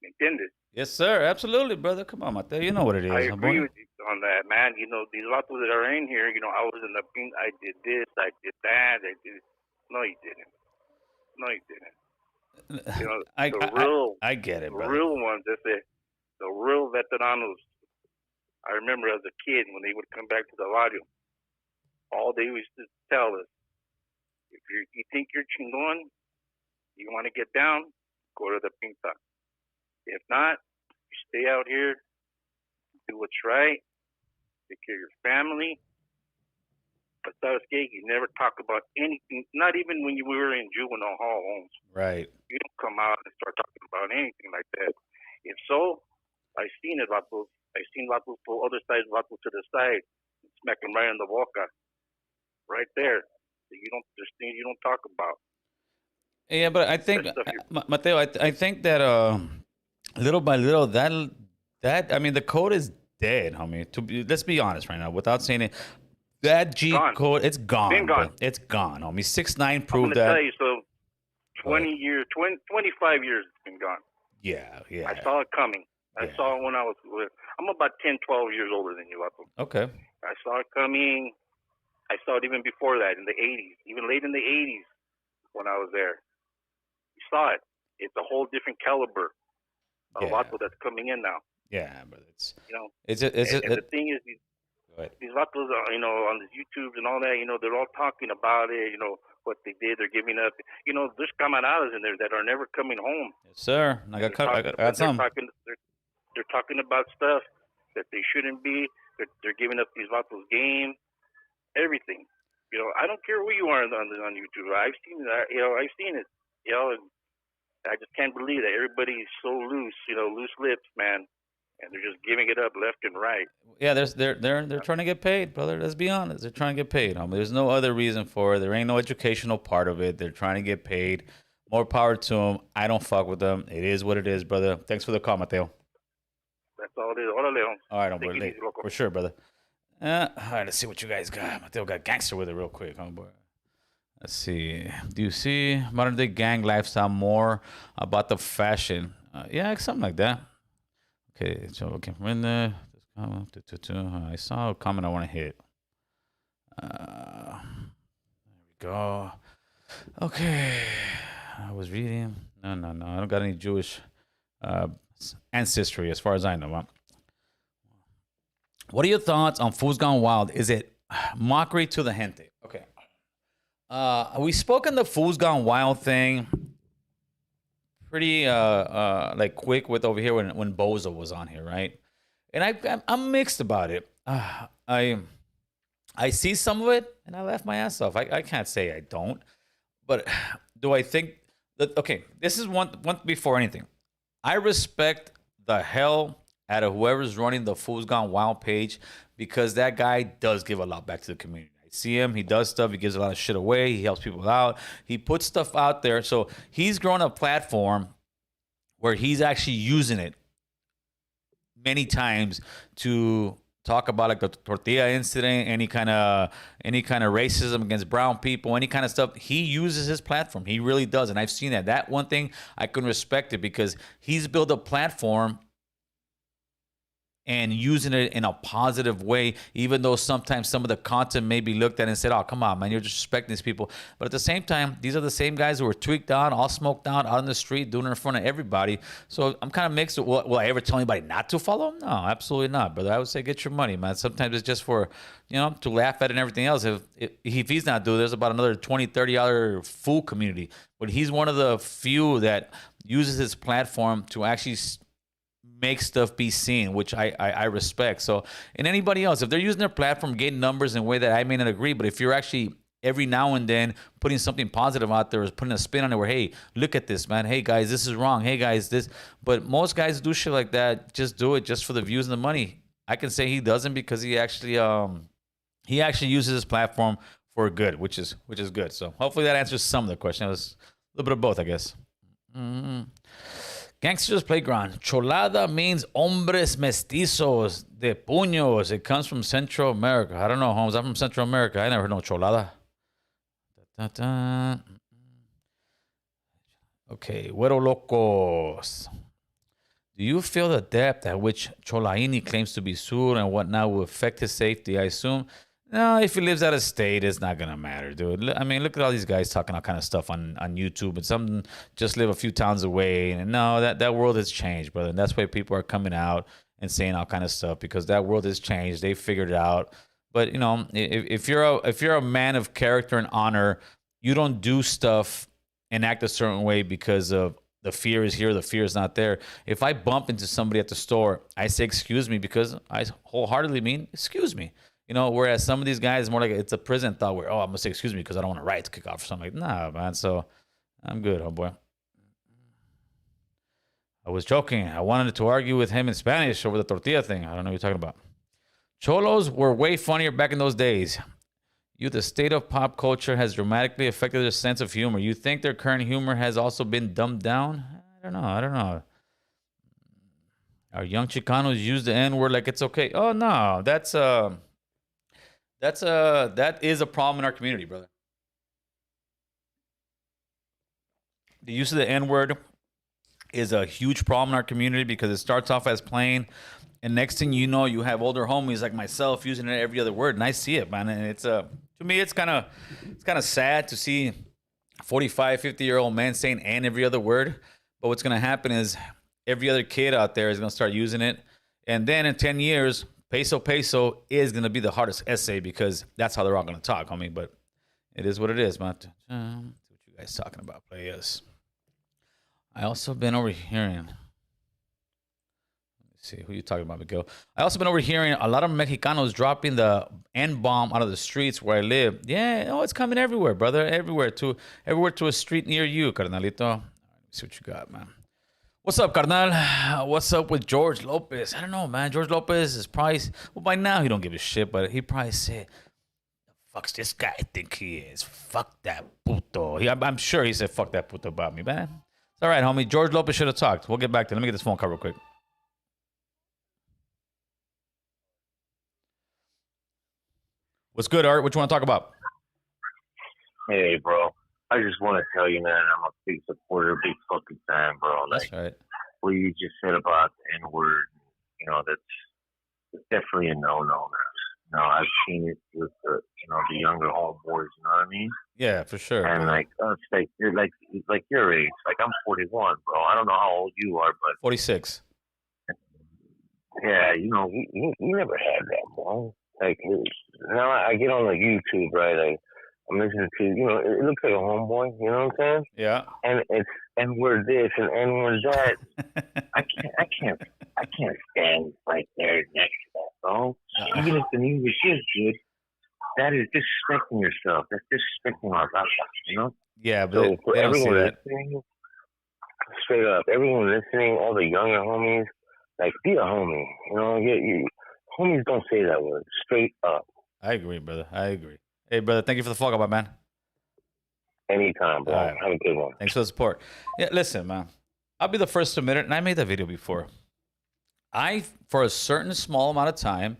¿Me entiendes? Yes, sir. Absolutely, brother. Come on, Mateo. You know what it is. I agree with you on that, man. You know, these vatos that are in here, you know, I was in the pink, I did this, I did that, I did. No, you didn't. No, you didn't. You know, I get it, the brother. real ones, the real veteranos. I remember as a kid when they would come back to the barrio, all they used to tell us, if you think you're chingon, you want to get down, go to the pinta. If not, you stay out here, do what's right, take care of your family. But sabes que, you never talk about anything, not even when we were in juvenile hall homes. Right. You don't come out and start talking about anything like that. If so, I've seen it, vatos. I've seen vatos pull other sides, vatos to the side, smack them right in the boca, right there. There's things you don't talk about. Yeah, but I think, Mateo, I think that little by little, that I mean, the code is dead, homie. Let's be honest right now, without saying it. That G code, it's gone. Been gone. It's gone, homie. 6ix9ine proved that. that. I'm gonna tell you, so 25 years it's been gone. Yeah. I saw it coming. I saw it when I'm about 10, 12 years older than you, Vato. Okay. I saw it coming. I saw it even before that, in the 80s, even late in the 80s when I was there. You saw it. It's a whole different caliber of Vato that's coming in now. Yeah, but it's, you know, the thing is, these vatos, you know, on the YouTubes and all that, you know, they're all talking about it, you know, what they did, they're giving up. You know, there's camaradas in there that are never coming home. Yes, sir. I got some. They're talking about stuff that they shouldn't be. They're giving up these vatos game, everything. You know, I don't care who you are on YouTube. I've seen that. You know, I've seen it. You know, and I just can't believe that everybody's so loose. You know, loose lips, man. And they're just giving it up left and right. Yeah, they're trying to get paid, brother. Let's be honest. They're trying to get paid. There's no other reason for it. There ain't no educational part of it. They're trying to get paid. More power to them. I don't fuck with them. It is what it is, brother. Thanks for the call, Mateo. That's all it is. Órale, all right, homeboy. For sure, brother. All right, let's see what you guys got. Mateo got gangster with it real quick, homeboy. Let's see. Do you see modern day gang lifestyle more about the fashion? Yeah, something like that. Okay, so okay, from in there. I saw a comment I want to hit. There we go. Okay, I was reading. No, I don't got any Jewish ancestry as far as I know. What are your thoughts on Fools Gone Wild? Is it mockery to the gente? Okay. We spoke on the Fools Gone Wild thing pretty like quick with over here when Bozo was on here, right? And I'm mixed about it. I see some of it and I laugh my ass off. I can't say I don't, but do I think that? Okay, this is one before anything. I respect the hell out of whoever's running the Fools Gone Wild page because that guy does give a lot back to the community. I see him. He does stuff. He gives a lot of shit away. He helps people out. He puts stuff out there. So he's grown a platform where he's actually using it many times to talk about like the Tortilla incident, any kind of racism against brown people, any kind of stuff. He uses his platform. He really does. And I've seen that. That one thing I can respect it because he's built a platform and using it in a positive way, even though sometimes some of the content may be looked at and said, oh, come on, man, you're disrespecting these people. But at the same time, these are the same guys who are tweaked out, all smoked out in the street, doing it in front of everybody. So I'm kind of mixed. Will I ever tell anybody not to follow him? No, absolutely not, brother. I would say get your money, man. Sometimes it's just for, to laugh at it and everything else. If he's not doing it, there's about another 20, 30 other fool community. But he's one of the few that uses his platform to actually make stuff be seen, which I respect. So, and anybody else, if they're using their platform, getting numbers in a way that I may not agree, but if you're actually every now and then putting something positive out there, is putting a spin on it where, hey, look at this, man. Hey, guys, this is wrong. Hey, guys, this. But most guys do shit like that, just do it just for the views and the money. I can say he doesn't because he actually uses his platform for good, which is good. So hopefully that answers some of the question. It was a little bit of both, I guess. Gangsters Playground. Cholada means hombres mestizos de puños. It comes from Central America. I don't know, Holmes. I'm from Central America. I never heard no cholada. Okay, Güero Locos. Do you feel the depth at which Cholaini claims to be sued and whatnot will affect his safety? I assume. No, if he lives out of state, it's not gonna matter, dude. I mean, look at all these guys talking all kind of stuff on YouTube, and some just live a few towns away. And no, that world has changed, brother. And that's why people are coming out and saying all kind of stuff, because that world has changed. They figured it out. But you know, if you're a man of character and honor, you don't do stuff and act a certain way because of the fear is here, the fear is not there. If I bump into somebody at the store, I say excuse me because I wholeheartedly mean excuse me. You know, whereas some of these guys more like it's a prison thought where, oh, I'm gonna say excuse me because I don't want a riot to kick off or something. Like, nah, man. So I'm good, homeboy. I was joking. I wanted to argue with him in Spanish over the tortilla thing. I don't know what you're talking about. Cholos were way funnier back in those days. The state of pop culture has dramatically affected their sense of humor. You think their current humor has also been dumbed down? I don't know. Our young Chicanos use the N-word like it's okay. Oh no, that is a problem in our community, brother. The use of the N-word is a huge problem in our community because it starts off as plain, and next thing you know, you have older homies like myself using it every other word, and I see it, man. And it's to me, it's kind of sad to see 45, 50-year-old men saying "and" every other word. But what's gonna happen is every other kid out there is gonna start using it, and then in 10 years, peso is gonna be the hardest essay because that's how they're all gonna talk, homie. But it is what it is, man. What you guys talking about, players? I also been overhearing. See who you talking about, Miguel. I also been overhearing a lot of Mexicanos dropping the N-bomb out of the streets where I live. Yeah, oh, it's coming everywhere, brother. Everywhere to a street near you, carnalito. Let me see what you got, man. What's up, carnal? What's up with George Lopez? I don't know, man. George Lopez is probably, well, by now he don't give a shit, but he probably said, "The fuck's this guy think he is? Fuck that puto." I'm sure he said, "Fuck that puto" about me, man. It's all right, homie. George Lopez should have talked. We'll get back to it. Let me get this phone call real quick. What's good, Art? What you want to talk about? Hey, bro. I just want to tell you, man, I'm a big supporter, big fucking fan, bro. That's right. What you just said about the N-word, you know, that's definitely a no-no, man. You know, I've seen it with the younger homeboys, you know what I mean? Yeah, for sure. And bro. like us, like your age. Like I'm 41, bro. I don't know how old you are, but 46. Yeah, you know, we never had that, bro. Like now, I get on like YouTube, right? Like I'm listening to, you know, it looks like a homeboy. You know what I'm saying? Yeah. And it's N-word this and N-word that. I can't stand right there next to that, bro. Even if the music is good, that is disrespecting yourself. That's disrespecting our life, you know? Yeah, but so for they don't see everyone that. listening, straight up, everyone listening, all the younger homies, like be a homie. You know, homies don't say that word. Straight up. I agree, brother. I agree. Hey, brother, thank you for the fuck up, my man. Anytime, bro. Right. Have a good one. Thanks for the support. Yeah, listen, man. I'll be the first to admit it, and I made that video before. For a certain small amount of time,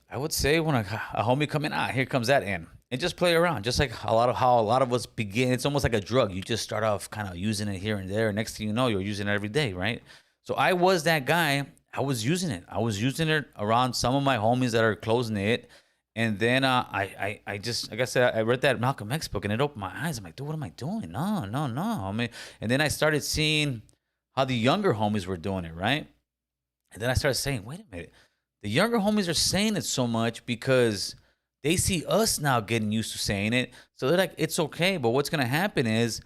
I would say when a homie come in, here comes that in. And just play around. Just like how a lot of us begin. It's almost like a drug. You just start off kind of using it here and there. Next thing you know, you're using it every day, right? So I was that guy. I was using it. I was using it around some of my homies that are close-knit. And then I just, like I said, I read that Malcolm X book and it opened my eyes. I'm like, dude, what am I doing? No. I mean, and then I started seeing how the younger homies were doing it, right? And then I started saying, wait a minute. The younger homies are saying it so much because they see us now getting used to saying it. So they're like, it's okay. But what's going to happen is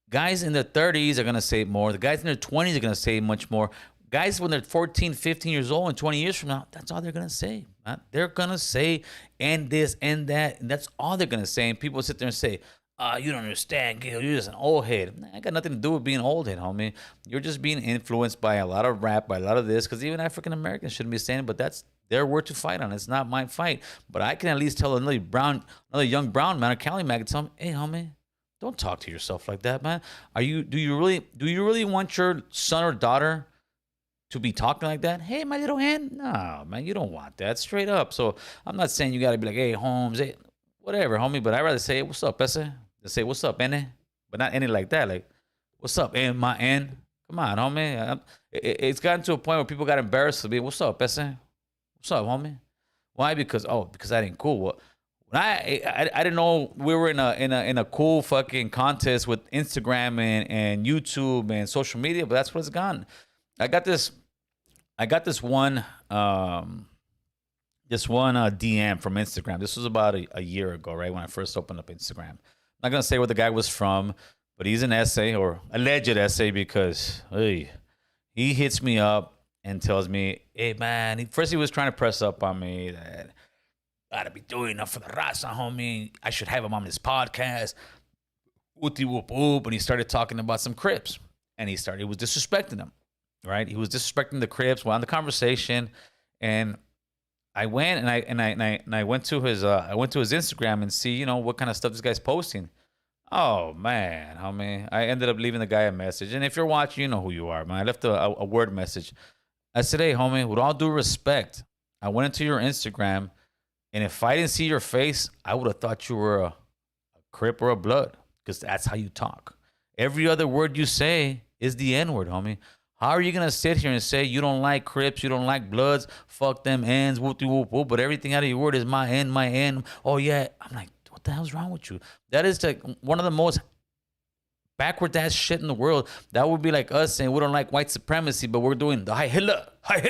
guys in their 30s are going to say it more. The guys in their 20s are going to say much more. Guys, when they're 14, 15 years old and 20 years from now, that's all they're going to say. Man. They're going to say, and this and that. And that's all they're going to say. And people sit there and say, you don't understand, Gil. You're just an old head. I got nothing to do with being an old head, homie. You're just being influenced by a lot of rap, by a lot of this. Because even African Americans shouldn't be saying it, but that's their word to fight on. It's not my fight. But I can at least tell another young brown man or Cali man, can tell him, hey, homie, don't talk to yourself like that, man. Do you really want your son or daughter to be talking like that? Hey, my little hand? No, man, you don't want that. Straight up. So I'm not saying you got to be like, hey, Holmes, hey, whatever, homie. But I'd rather say, what's up, ese? Than say, what's up, ene? But not any like that. Like, what's up, en, my en? Come on, homie. It's gotten to a point where people got embarrassed to be, what's up, ese? What's up, homie? Why? Because that ain't cool. Well, I didn't know we were in a cool fucking contest with Instagram and YouTube and social media, but that's what it's gone. I got this one DM from Instagram. This was about a year ago, right, when I first opened up Instagram. I'm not gonna say where the guy was from, but he's an essay or alleged essay because hey, he hits me up and tells me, hey man, first he was trying to press up on me that gotta be doing enough for the raza, homie. I should have him on this podcast. Whoopty whoop whoop. And he started talking about some Crips. And he was disrespecting them. Right? He was disrespecting the Crips. We're on the conversation. And I went and I went to his Instagram and see, you know, what kind of stuff this guy's posting. Oh man, homie. I ended up leaving the guy a message. And if you're watching, you know who you are, man. I left a word message. I said, hey, homie, with all due respect, I went into your Instagram. And if I didn't see your face, I would have thought you were a Crip or a Blood, because that's how you talk. Every other word you say is the N-word, homie. How are you going to sit here and say you don't like Crips, you don't like Bloods, fuck them ends, whoop whoop whoop, but everything out of your word is my end. Oh, yeah. I'm like, what the hell's wrong with you? That is like one of the most backward-ass shit in the world. That would be like us saying we don't like white supremacy, but we're doing the Hi Hitler. I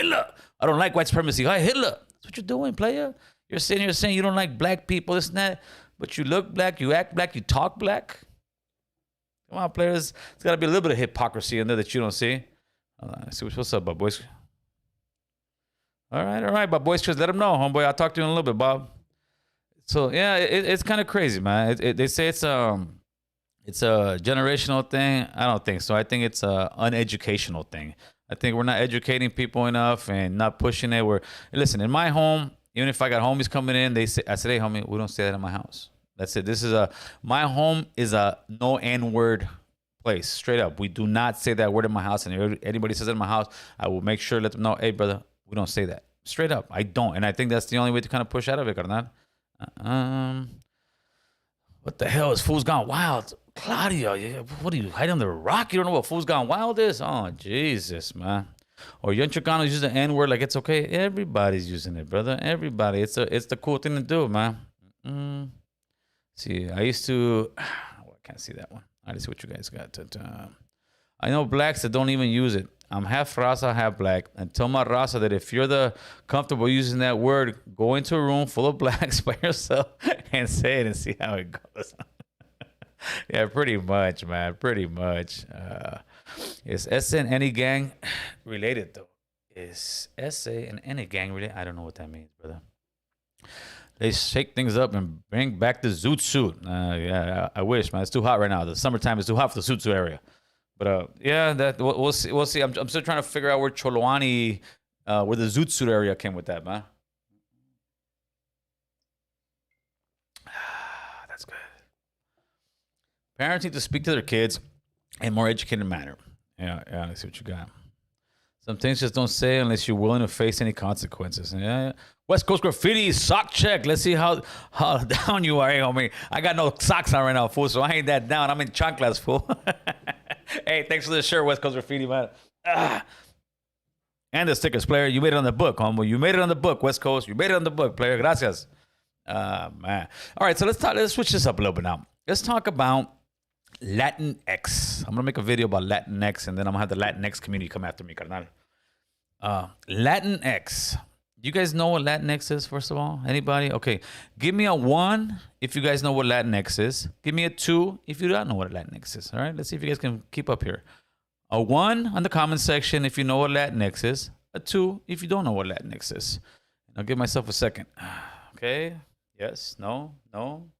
don't like white supremacy. Hi Hitler. That's what you're doing, player. You're sitting here saying you don't like black people, this and that, but you look black, you act black, you talk black. Come on, players. There's got to be a little bit of hypocrisy in there that you don't see. See what's up, Bob Boys. All right, Bob Boys. Just let them know, homeboy. I'll talk to you in a little bit, Bob. So yeah, it's kind of crazy, man. They say it's a generational thing. I don't think so. I think it's a uneducational thing. I think we're not educating people enough and not pushing it. Listen, in my home, even if I got homies coming in, I said, hey, homie, we don't say that in my house. That's it. My home is a no N-word place, straight up. We do not say that word in my house. And if anybody says it in my house, I will make sure to let them know, hey, brother, we don't say that. Straight up. I don't. And I think that's the only way to kind of push out of it, carnal. What the hell is Fool's Gone Wild? Claudio, what are you, hiding under a rock? You don't know what Fool's Gone Wild is? Oh, Jesus, man. Or Young Chicano uses the N-word like it's okay. Everybody's using it, brother. Everybody. It's the cool thing to do, man. See, I used to... I can't see that one. Let's see what you guys got. I know blacks that don't even use it. I'm half raza, half black. And tell my raza that if you're comfortable using that word, go into a room full of blacks by yourself and say it and see how it goes. Yeah, pretty much, man. Pretty much. Is SA and any gang related, though? Is SA and any gang related? I don't know what that means, brother. They shake things up and bring back the zoot suit. Yeah, I wish, man. It's too hot right now. The summertime is too hot for the zoot suit area. But yeah, that we'll see. We'll see. I'm still trying to figure out where Choloani, where the zoot suit area came with that, man. That's good. Parents need to speak to their kids in a more educated manner. Yeah, let's see what you got. Some things just don't say unless you're willing to face any consequences. Yeah. West Coast Graffiti, sock check. Let's see how down you are, hey, homie. I got no socks on right now, fool, so I ain't that down. I'm in chanclas, fool. Hey, thanks for the shirt, West Coast Graffiti, man. And the stickers, player. You made it on the book, homie. You made it on the book, West Coast. You made it on the book, player. Gracias. Man. All right, so let's switch this up a little bit now. Let's talk about Latinx. I'm going to make a video about Latinx, and then I'm going to have the Latinx community come after me, carnal. Latinx. You guys know what Latinx is, first of all? Anybody? Okay. Give me a 1 if you guys know what Latinx is. Give me a 2 if you don't know what Latinx is. All right? Let's see if you guys can keep up here. A 1 on the comment section if you know what Latinx is. A 2 if you don't know what Latinx is. I'll give myself a second. Okay. Yes. No. Come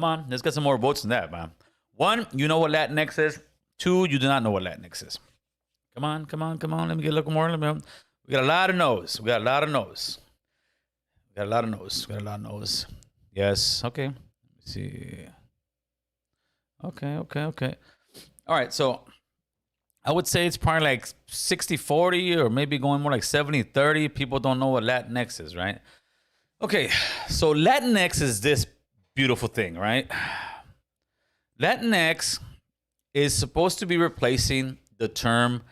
on. Let's get some more votes than that, man. 1, you know what Latinx is. 2, you do not know what Latinx is. Come on. Let me get a little more. We got a lot of no's. Yes. Okay. Let me see. Okay. All right. So I would say it's probably like 60-40 or maybe going more like 70-30. People don't know what Latinx is, right? Okay, so Latinx is this beautiful thing, right? Latinx is supposed to be replacing the term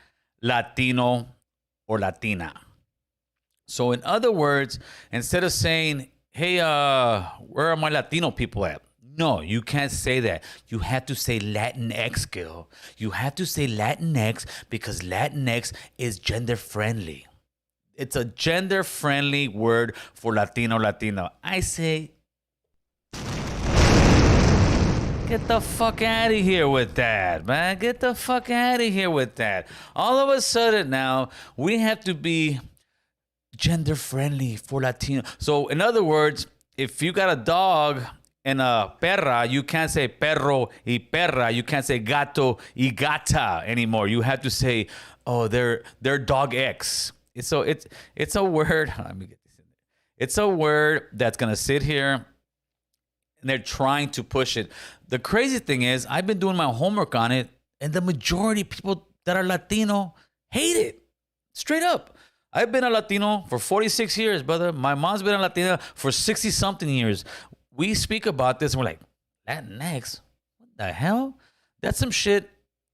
Latino or Latina. So in other words, instead of saying, hey, where are my Latino people at? No, you can't say that. You have to say Latinx, girl. You have to say Latinx because Latinx is gender friendly. It's a gender friendly word for Latino. I say, get the fuck out of here with that, man. Get the fuck out of here with that. All of a sudden now, we have to be gender friendly for Latino. So in other words, if you got a dog and a perra, you can't say perro y perra. You can't say gato y gata anymore. You have to say, oh, they're dog X. So it's a word. Let me get this in there. It's a word that's gonna sit here, and they're trying to push it. The crazy thing is, I've been doing my homework on it, and the majority of people that are Latino hate it. Straight up. I've been a Latino for 46 years, brother. My mom's been a Latina for 60-something years. We speak about this, and we're like, Latinx? What the hell? That's some shit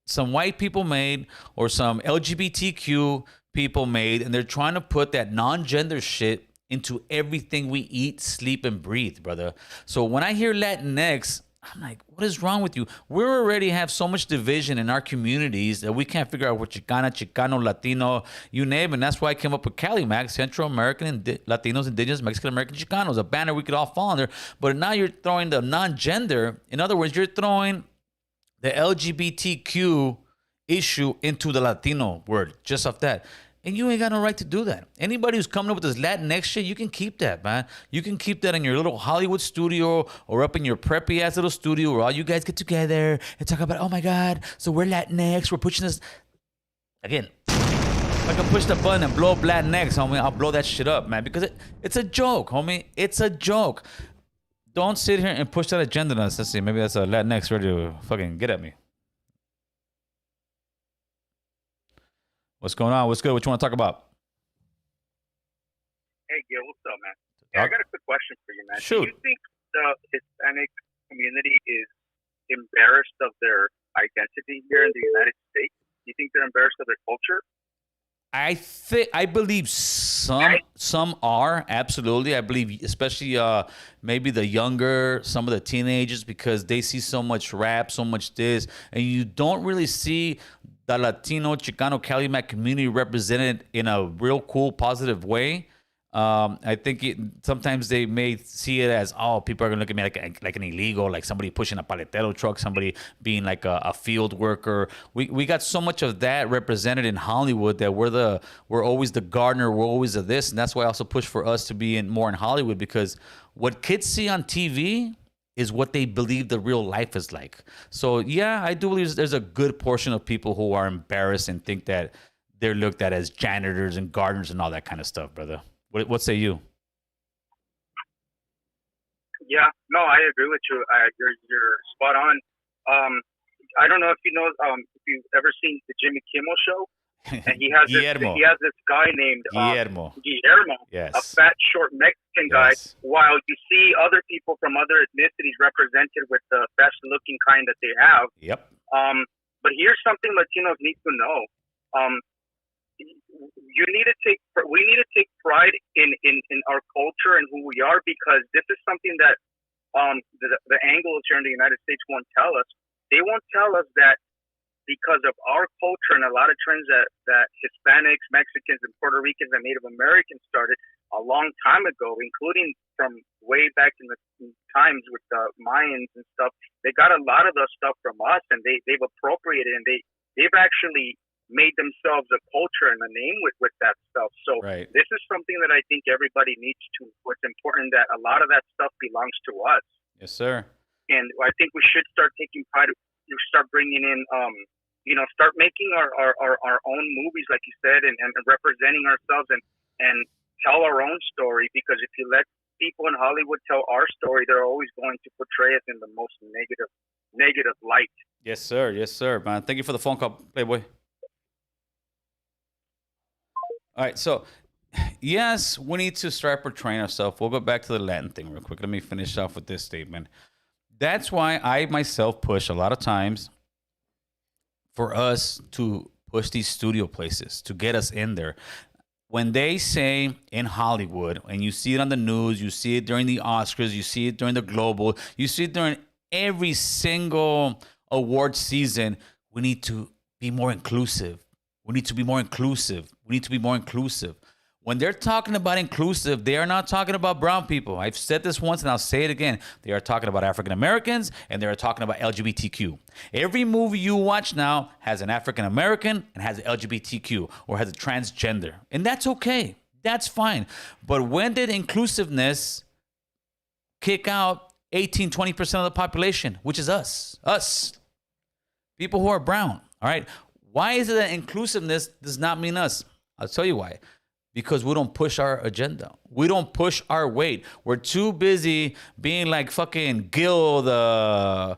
some white people made or some LGBTQ people made, and they're trying to put that non-gender shit into everything we eat, sleep, and breathe, brother. So when I hear Latinx, I'm like, what is wrong with you? We already have so much division in our communities that we can't figure out what Chicana, Chicano, Latino, you name it. And that's why I came up with CaliMax, Central American, Latinos, Indigenous, Mexican American, Chicanos, a banner we could all fall under. But now you're throwing the non-gender. In other words, you're throwing the LGBTQ issue into the Latino word, just off that. And you ain't got no right to do that. Anybody who's coming up with this Latinx shit, you can keep that, man. You can keep that in your little Hollywood studio or up in your preppy ass little studio where all you guys get together and talk about, oh my God, so we're Latinx, we're pushing this. Again, if I can push the button and blow up Latinx, homie, I'll blow that shit up, man, because it's a joke, homie. It's a joke. Don't sit here and push that agenda on us. Let's see, maybe that's a Latinx ready to fucking get at me. What's going on? What's good? What you want to talk about? Hey, Gil, what's up, man? Yeah, I got a quick question for you, man. Shoot. Do you think the Hispanic community is embarrassed of their identity here in the United States? Do you think they're embarrassed of their culture? I believe some are, absolutely. I believe especially maybe the younger, some of the teenagers, because they see so much rap, so much this, and you don't really see the Latino, Chicano, CaliMax community represented in a real cool, positive way. I think sometimes they may see it as, oh, people are gonna look at me like an illegal, like somebody pushing a paletero truck, somebody being like a field worker. We got so much of that represented in Hollywood that we're always the gardener, we're always the this, and that's why I also push for us to be more in Hollywood, because what kids see on TV is what they believe the real life is like. So yeah, I do believe there's a good portion of people who are embarrassed and think that they're looked at as janitors and gardeners and all that kind of stuff, brother. What say you? Yeah, no, I agree with you. You're spot on. I don't know if you know, if you've ever seen the Jimmy Kimmel show, and he has this guy named Guillermo. Yes. A fat, short Mexican guy. While you see other people from other ethnicities represented with the best looking kind that they have. Yep. But here's something Latinos need to know. We need to take pride in our culture and who we are, because this is something that the Anglos here in the United States won't tell us. They won't tell us that because of our culture and a lot of trends that Hispanics, Mexicans, and Puerto Ricans and Native Americans started a long time ago, including from way back in the times with the Mayans and stuff. They got a lot of the stuff from us, and they've appropriated, and they've actually made themselves a culture and a name with that stuff. So right. This is something that I think everybody needs to. What's important, that a lot of that stuff belongs to us. Yes, sir. And I think we should start taking pride. Start bringing in, start making our own movies, like you said, and representing ourselves and tell our own story. Because if you let people in Hollywood tell our story, they're always going to portray us in the most negative light. Yes, sir. Yes, sir, man. Thank you for the phone call, Playboy. All right, so yes, we need to start portraying ourselves. We'll go back to the Latin thing real quick. Let me finish off with this statement. That's why I myself push a lot of times for us to push these studio places to get us in there. When they say in Hollywood, and you see it on the news, you see it during the Oscars, you see it during the Global, you see it during every single award season, we need to be more inclusive. We need to be more inclusive. We need to be more inclusive. When they're talking about inclusive, they are not talking about brown people. I've said this once and I'll say it again. They are talking about African Americans and they're talking about LGBTQ. Every movie you watch now has an African American and has LGBTQ or has a transgender. And that's okay. That's fine. But when did inclusiveness kick out 18, 20% of the population, which is us? Us. People who are brown. All right. Why is it that inclusiveness does not mean us? I'll tell you why. Because we don't push our agenda. We don't push our weight. We're too busy being like fucking Gil, the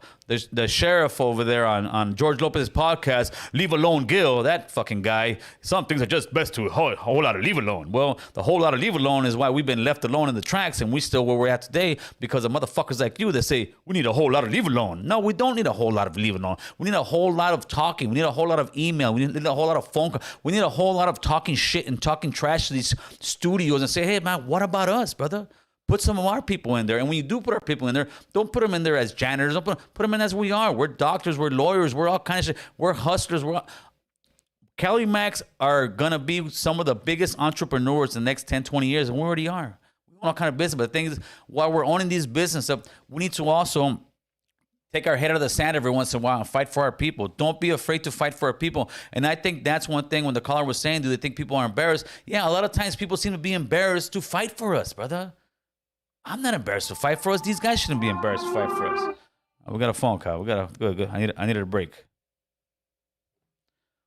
sheriff over there on George Lopez's podcast. Leave alone Gil, that fucking guy. Some things are just best to a whole lot of leave alone. Well, the whole lot of leave alone is why we've been left alone in the tracks and we still where we're at today because of motherfuckers like you that say we need a whole lot of leave alone. No, we don't need a whole lot of leave alone. We need a whole lot of talking. We need a whole lot of email. We need a whole lot of phone call. We need a whole lot of talking shit and talking trash to these studios and say, hey man, what about us, brother? Put some of our people in there. And when you do put our people in there, don't put them in there as janitors. Don't put them in as we are. We're doctors. We're lawyers. We're all kinds of shit. We're hustlers. Cali Max are going to be some of the biggest entrepreneurs in the next 10, 20 years. And we already are. We own all kind of business. But the thing is, while we're owning these businesses, we need to also take our head out of the sand every once in a while and fight for our people. Don't be afraid to fight for our people. And I think that's one thing when the caller was saying, do they think people are embarrassed? Yeah, a lot of times people seem to be embarrassed to fight for us, brother. I'm not embarrassed to fight for us. These guys shouldn't be embarrassed to fight for us. We got a phone call. Good. I needed a break.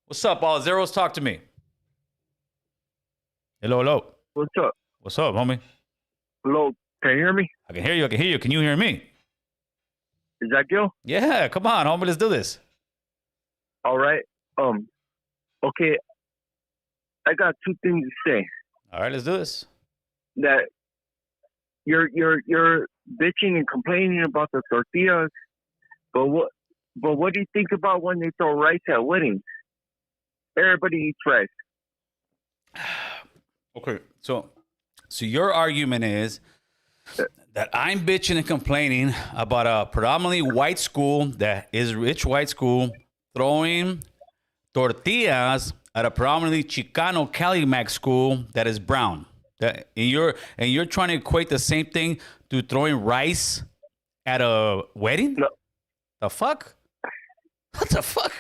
What's up, all zeros? Talk to me. Hello. What's up? What's up, homie? Hello. Can you hear me? I can hear you. Can you hear me? Is that Gil? Yeah, come on, homie. Let's do this. All right. Okay. I got two things to say. All right, let's do this. That you're bitching and complaining about the tortillas, but what do you think about when they throw rice at weddings? Everybody eats rice. Okay, so your argument is that I'm bitching and complaining about a predominantly white school that is rich white school throwing tortillas at a predominantly Chicano Cali Mac school that is brown. And you're trying to equate the same thing to throwing rice at a wedding? No. The fuck? What the fuck?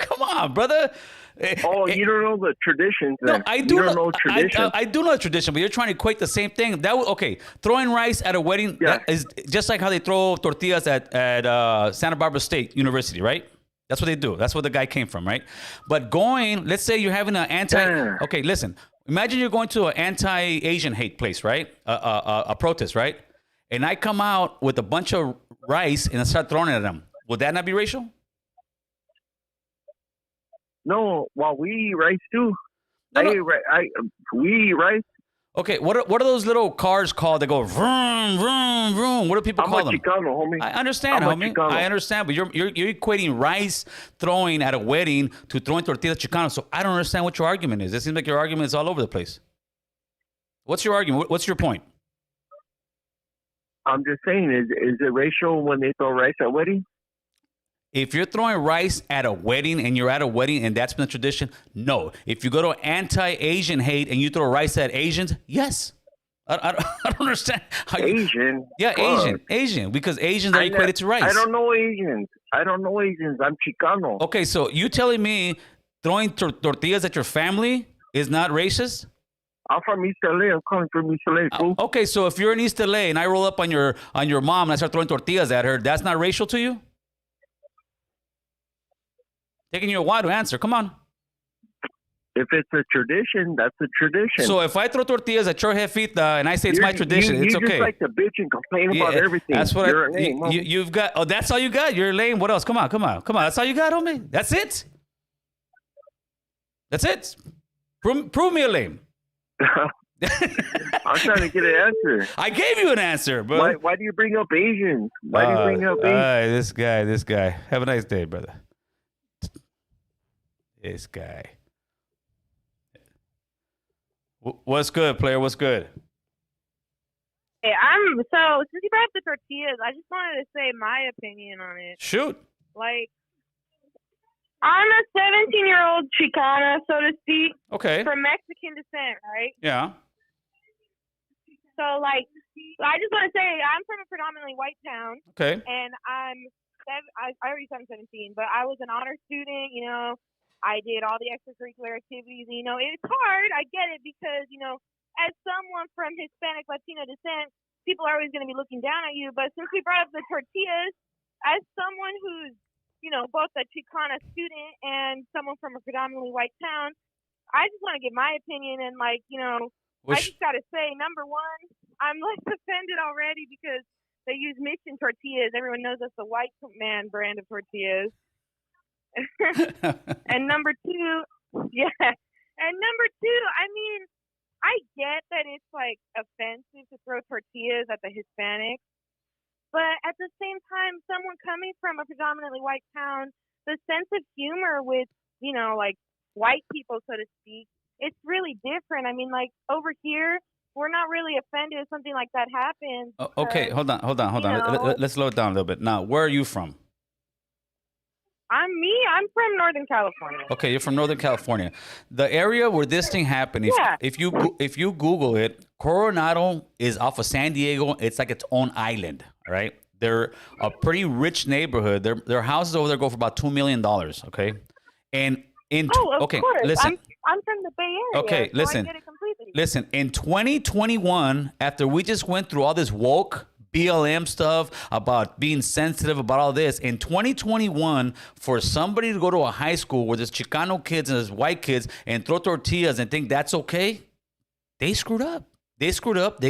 Come on, brother. Oh, you don't know the traditions then. No, I do. You don't know traditions. I do know the tradition, but you're trying to equate the same thing. Okay, throwing rice at a wedding that is just like how they throw tortillas at Santa Barbara State University, right? That's what they do. That's where the guy came from, right? But let's say you're having okay, listen. Imagine you're going to an anti-Asian hate place, right? A protest, right? And I come out with a bunch of rice and I start throwing it at them. Would that not be racial? No, well, we eat rice too. No. We eat rice. Okay, what are those little cars called that go vroom, vroom, vroom? What do people call them? I'm a Chicano, homie. I understand, homie. I understand, but you're equating rice throwing at a wedding to throwing tortillas Chicano. So I don't understand what your argument is. It seems like your argument is all over the place. What's your argument? What's your point? I'm just saying, is it racial when they throw rice at weddings? If you're throwing rice at a wedding and you're at a wedding and that's been a tradition, no. If you go to anti-Asian hate and you throw rice at Asians, yes. I don't understand how Asian? Yeah, Asian, because Asians are equated to rice. I don't know Asians. I'm Chicano. Okay, so you telling me throwing tortillas at your family is not racist? I'm from East LA. I'm coming from East LA, fool. Okay, so if you're in East LA and I roll up on your mom and I start throwing tortillas at her, that's not racial to you? Taking you a while to answer. Come on. If it's a tradition, that's a tradition. So if I throw tortillas at your jefita and I say it's my tradition, it's okay. You just like to bitch and complain about everything. That's what You're lame, you've got. Oh, that's all you got? You're lame. What else? Come on. That's all you got, homie? That's it? That's it? Prove me a lame. I'm trying to get an answer. I gave you an answer, bro. Why do you bring up Asians? Why do you bring up Asians? This guy. Have a nice day, brother. This guy. What's good, player? What's good? Hey, so since you brought up the tortillas, I just wanted to say my opinion on it. Shoot. Like, I'm a 17-year-old Chicana, so to speak. Okay. From Mexican descent, right? Yeah. So, like, I just want to say I'm from a predominantly white town. Okay. And I already said I'm 17, but I was an honor student, you know. I did all the extracurricular activities. You know, it's hard. I get it because, you know, as someone from Hispanic, Latino descent, people are always going to be looking down at you. But since we brought up the tortillas, as someone who's, you know, both a Chicana student and someone from a predominantly white town, I just want to give my opinion. And, like, you know, I just got to say, number one, I'm, like, offended already because they use Mission tortillas. Everyone knows that's the white man brand of tortillas. And number two, I mean, I get that it's like offensive to throw tortillas at the Hispanics, but at the same time, someone coming from a predominantly white town, the sense of humor with, you know, like white people, so to speak, it's really different. I mean, like over here, we're not really offended if something like that happens. Okay, hold on. Let's slow it down a little bit. Now, where are you from? I'm from Northern California. Okay, you're from Northern California. The area where this thing happened, if you Google it, Coronado is off of San Diego. It's like its own island, right? They're a pretty rich neighborhood. Their houses over there go for about $2 million, okay? And of course. Listen. I'm from the Bay Area. Okay, so listen. I get it completely. Listen, in 2021, after we just went through all this woke BLM stuff about being sensitive about all this, in 2021, for somebody to go to a high school where there's Chicano kids and there's white kids and throw tortillas and think that's okay, they screwed up. They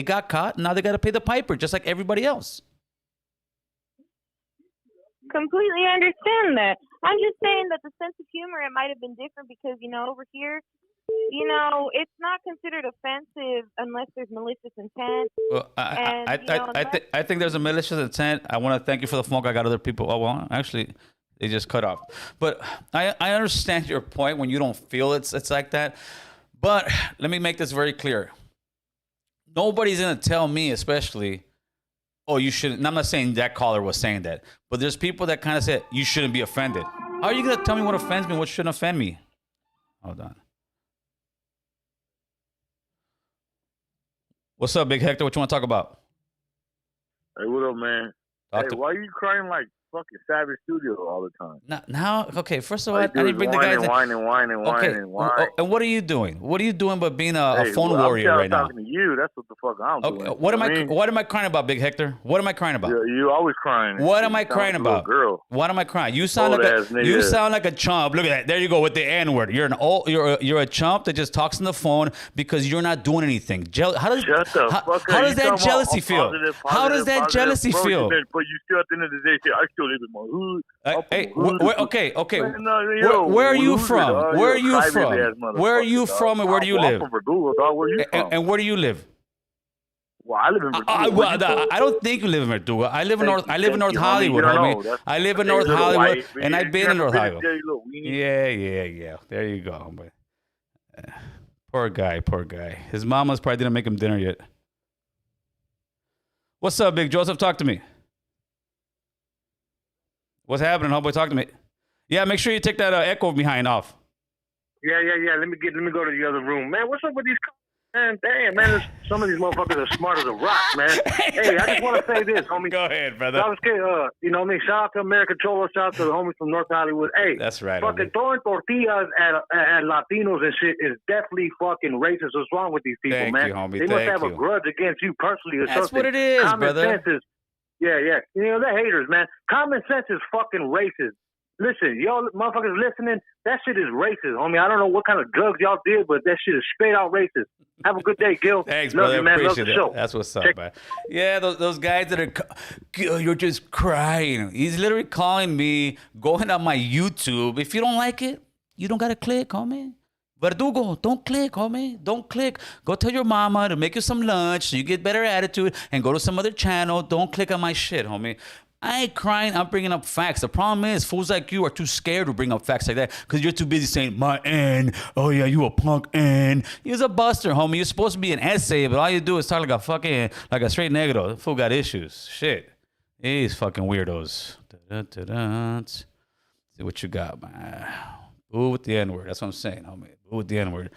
got caught. And now they got to pay the piper just like everybody else. Completely understand that. I'm just saying that the sense of humor, it might have been different because, you know, over here, you know, it's not considered offensive unless there's malicious intent. Well, I think there's a malicious intent. I want to thank you for the phone call. I got other people. Oh, well, actually, they just cut off. But I understand your point when you don't feel it's like that. But let me make this very clear. Nobody's going to tell me, especially, oh, you shouldn't. And I'm not saying that caller was saying that. But there's people that kind of said, you shouldn't be offended. How are you going to tell me what offends me and what shouldn't offend me? Hold on. What's up, Big Hector? What you want to talk about? Hey, what up, man? Why are you crying like fucking Savage Studio all the time? Now, okay, first of all, I didn't bring the guys in. Whining. And what are you doing? What are you doing but being a phone warrior right now? I'm talking to you. That's what the fuck I'm doing. What am I crying about, Big Hector? What am I crying about? You always crying. What am I crying about? Girl. What am I crying? You sound like a chump. Look at that. There you go with the N-word. You're a chump that just talks on the phone because you're not doing anything. How does that jealousy feel? How does that jealousy feel? But you still at the end of the day say I still live in my hood. Okay. Where are you from? Where are you from? Where are you from and where do you live? And where do you live? Well, I live in Verdugo. I don't think you live in Verdugo. I live in North Hollywood, homie. I live in North Hollywood, and I've been in North Hollywood. Yeah. There you go. But, poor guy. His mama's probably didn't make him dinner yet. What's up, Big Joseph? Talk to me. What's happening, homeboy? Talk to me. Yeah, make sure you take that echo behind off. Yeah. Let me go to the other room, man. What's up with these? Man, damn, man. Some of these motherfuckers are smart as a rock, man. Hey, I just want to say this, homie. Go ahead, brother. You know what I mean? Shout out to American CHOLO. Shout out to the homies from North Hollywood. Hey, that's right. Fucking throwing tortillas at Latinos and shit is definitely fucking racist. What's wrong with these people, Thank man? You, homie. They must have a grudge against you personally or that's something. That's what it is, Common brother. Sense is, yeah. You know, they're haters, man. Common sense is fucking racist. Listen, y'all motherfuckers listening, that shit is racist, homie. I don't know what kind of drugs y'all did, but that shit is straight out racist. Have a good day, Gil. Thanks, Love brother. you, man. Appreciate Love the show. That's what's up, man. Yeah, those guys that are, you're just crying. He's literally calling me, going on my YouTube. If you don't like it, you don't got to click, homie. Verdugo, don't click, homie. Don't click. Go tell your mama to make you some lunch so you get better attitude and go to some other channel. Don't click on my shit, homie. I ain't crying. I'm bringing up facts. The problem is fools like you are too scared to bring up facts like that because you're too busy saying, my N. Oh, yeah, you a punk N. You're a buster, homie. You're supposed to be an essay, but all you do is talk like a fucking, like a straight negro. The fool got issues. Shit. These fucking weirdos. Da-da-da-da. See what you got, man. Boo with the N-word. That's what I'm saying, homie. Boo with the N-word.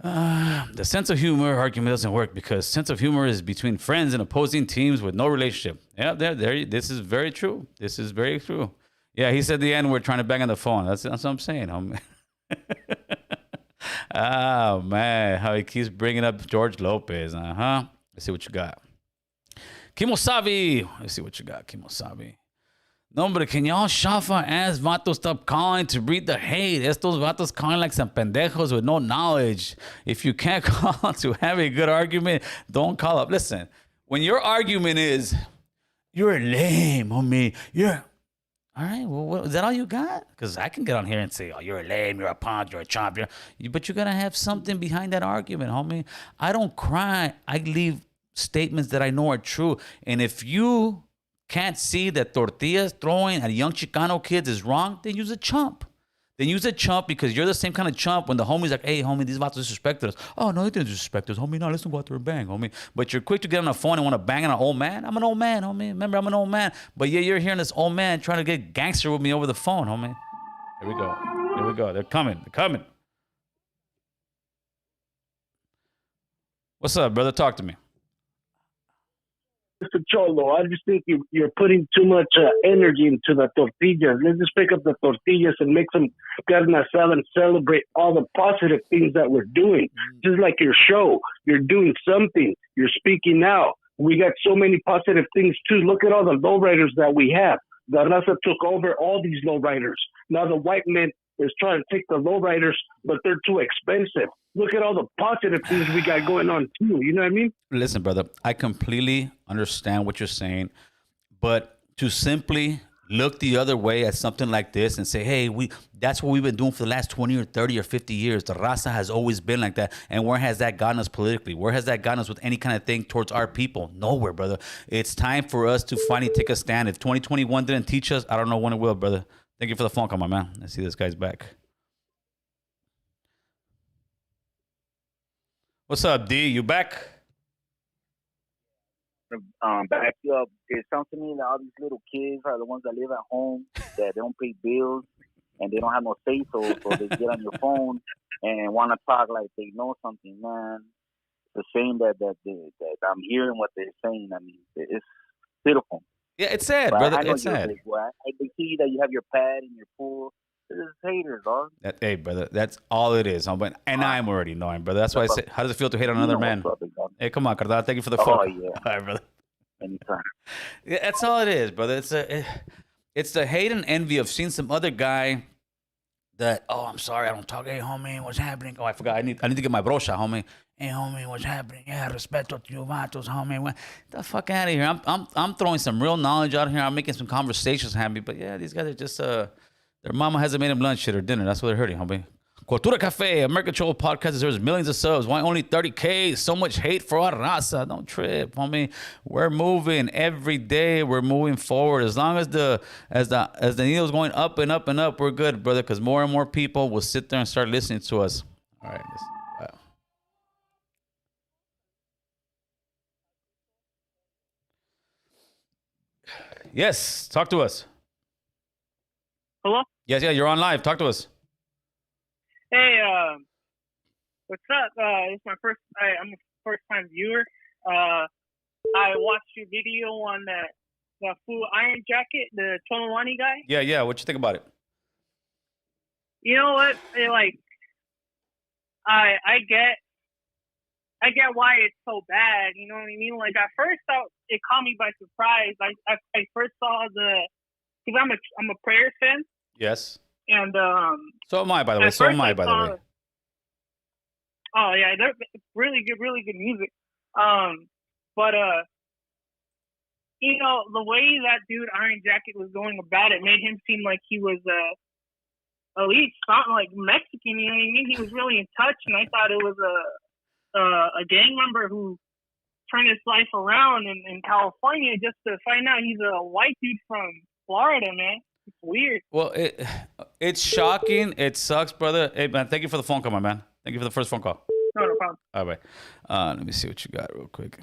The sense of humor argument doesn't work because sense of humor is between friends and opposing teams with no relationship. Yeah, there. This is very true. This is very true. Yeah, he said the N-word trying to bang on the phone. That's what I'm saying, homie. Oh, man. How he keeps bringing up George Lopez. Uh-huh. Let's see what you got. Kimosabi. Let's see what you got, Kimosabi. No, but can y'all shafa ass vatos stop calling to breed the hate? Estos vatos calling like some pendejos with no knowledge. If you can't call to have a good argument, don't call up. Listen, when your argument is, you're lame, homie, you're... All right, well, is that all you got? Because I can get on here and say, oh, you're a lame, you're a punk, you're a chomp. But you got to have something behind that argument, homie. I don't cry. I leave statements that I know are true. And if you can't see that tortillas throwing at young Chicano kids is wrong, then use a chump. Then use a chump because you're the same kind of chump when the homie's like, hey, homie, these vatos disrespected us. Oh, no, they didn't disrespect us, homie. No, let's go out there and bang, homie. But you're quick to get on the phone and want to bang on an old man. I'm an old man, homie. Remember, I'm an old man. But yeah, you're hearing this old man trying to get gangster with me over the phone, homie. Here we go. Here we go. They're coming. They're coming. What's up, brother? Talk to me. Mr. Cholo, I just think you're putting too much energy into the tortillas. Let's just pick up the tortillas and make some carne asada and celebrate all the positive things that we're doing. Just like your show, you're doing something. You're speaking out. We got so many positive things too. Look at all the lowriders that we have. The Raza took over all these lowriders. Now the white men is trying to take the lowriders, but they're too expensive. Look at all the positive things we got going on too. You know what I mean? Listen, brother, I completely understand what you're saying, but to simply look the other way at something like this and say, hey, that's what we've been doing for the last 20 or 30 or 50 years. The raza has always been like that. And where has that gotten us politically? Where has that gotten us with any kind of thing towards our people? Nowhere, brother. It's time for us to finally take a stand. If 2021 didn't teach us, I don't know when it will, brother. Thank you for the phone call, my man. I see this guy's back. What's up, D? You back? Back up. It sounds to me that all these little kids are the ones that live at home, that they don't pay bills, and they don't have no say so they get on your phone and want to talk like they know something, man. It's a shame that I'm hearing what they're saying. I mean, it's pitiful. Yeah, it's sad, but brother. I know It's sad. I can see that you have your pad and your pool. This is haters, dog. Hey, brother, that's all it is. And I'm already knowing, brother. That's why I say, how does it feel to hate on another man? Hey, come on, Cardano. Thank you for the phone. Oh, yeah. All right, brother. Anytime. Yeah, that's all it is, brother. It's the hate and envy of seeing some other guy that, oh, I'm sorry, I don't talk. Hey, homie, what's happening? Oh, I forgot. I need to get my brocha, homie. Hey, homie, what's happening? Yeah, respeto to you vatos, homie. Get the fuck out of here. I'm throwing some real knowledge out here. I'm making some conversations happy. But yeah, these guys are just their mama hasn't made them lunch shit or dinner. That's what they're hurting, homie. Cultura Cafe, American Cholo podcast deserves millions of subs. Why only 30K? So much hate for our raza. Don't trip, homie. We're moving every day. We're moving forward. As long as the needle's going up and up and up, we're good, brother. Because more and more people will sit there and start listening to us. All right. Wow. Yes, talk to us. Hello? Yes, yeah, you're on live. Talk to us. Hey, what's up? It's my I'm a first-time viewer. I watched your video on the full Iron Jacket, the Tonawani guy. Yeah. What you think about it? You know what? I get why it's so bad. You know what I mean? Like at first, it caught me by surprise. I first saw because I'm a Prayers fan. Yes. And so am I, by the way. So am I, by the way. Oh yeah, they're really good music. But you know, the way that dude Iron Jacket was going about it made him seem like he was at least something like Mexican. You know what I mean? He was really in touch, and I thought it was a gang member who turned his life around in California just to find out he's a white dude from Florida, man. It's weird. Well, it's shocking. It sucks, brother. Hey, man, thank you for the phone call, my man. Thank you for the first phone call. No problem. All right. Let me see what you got real quick.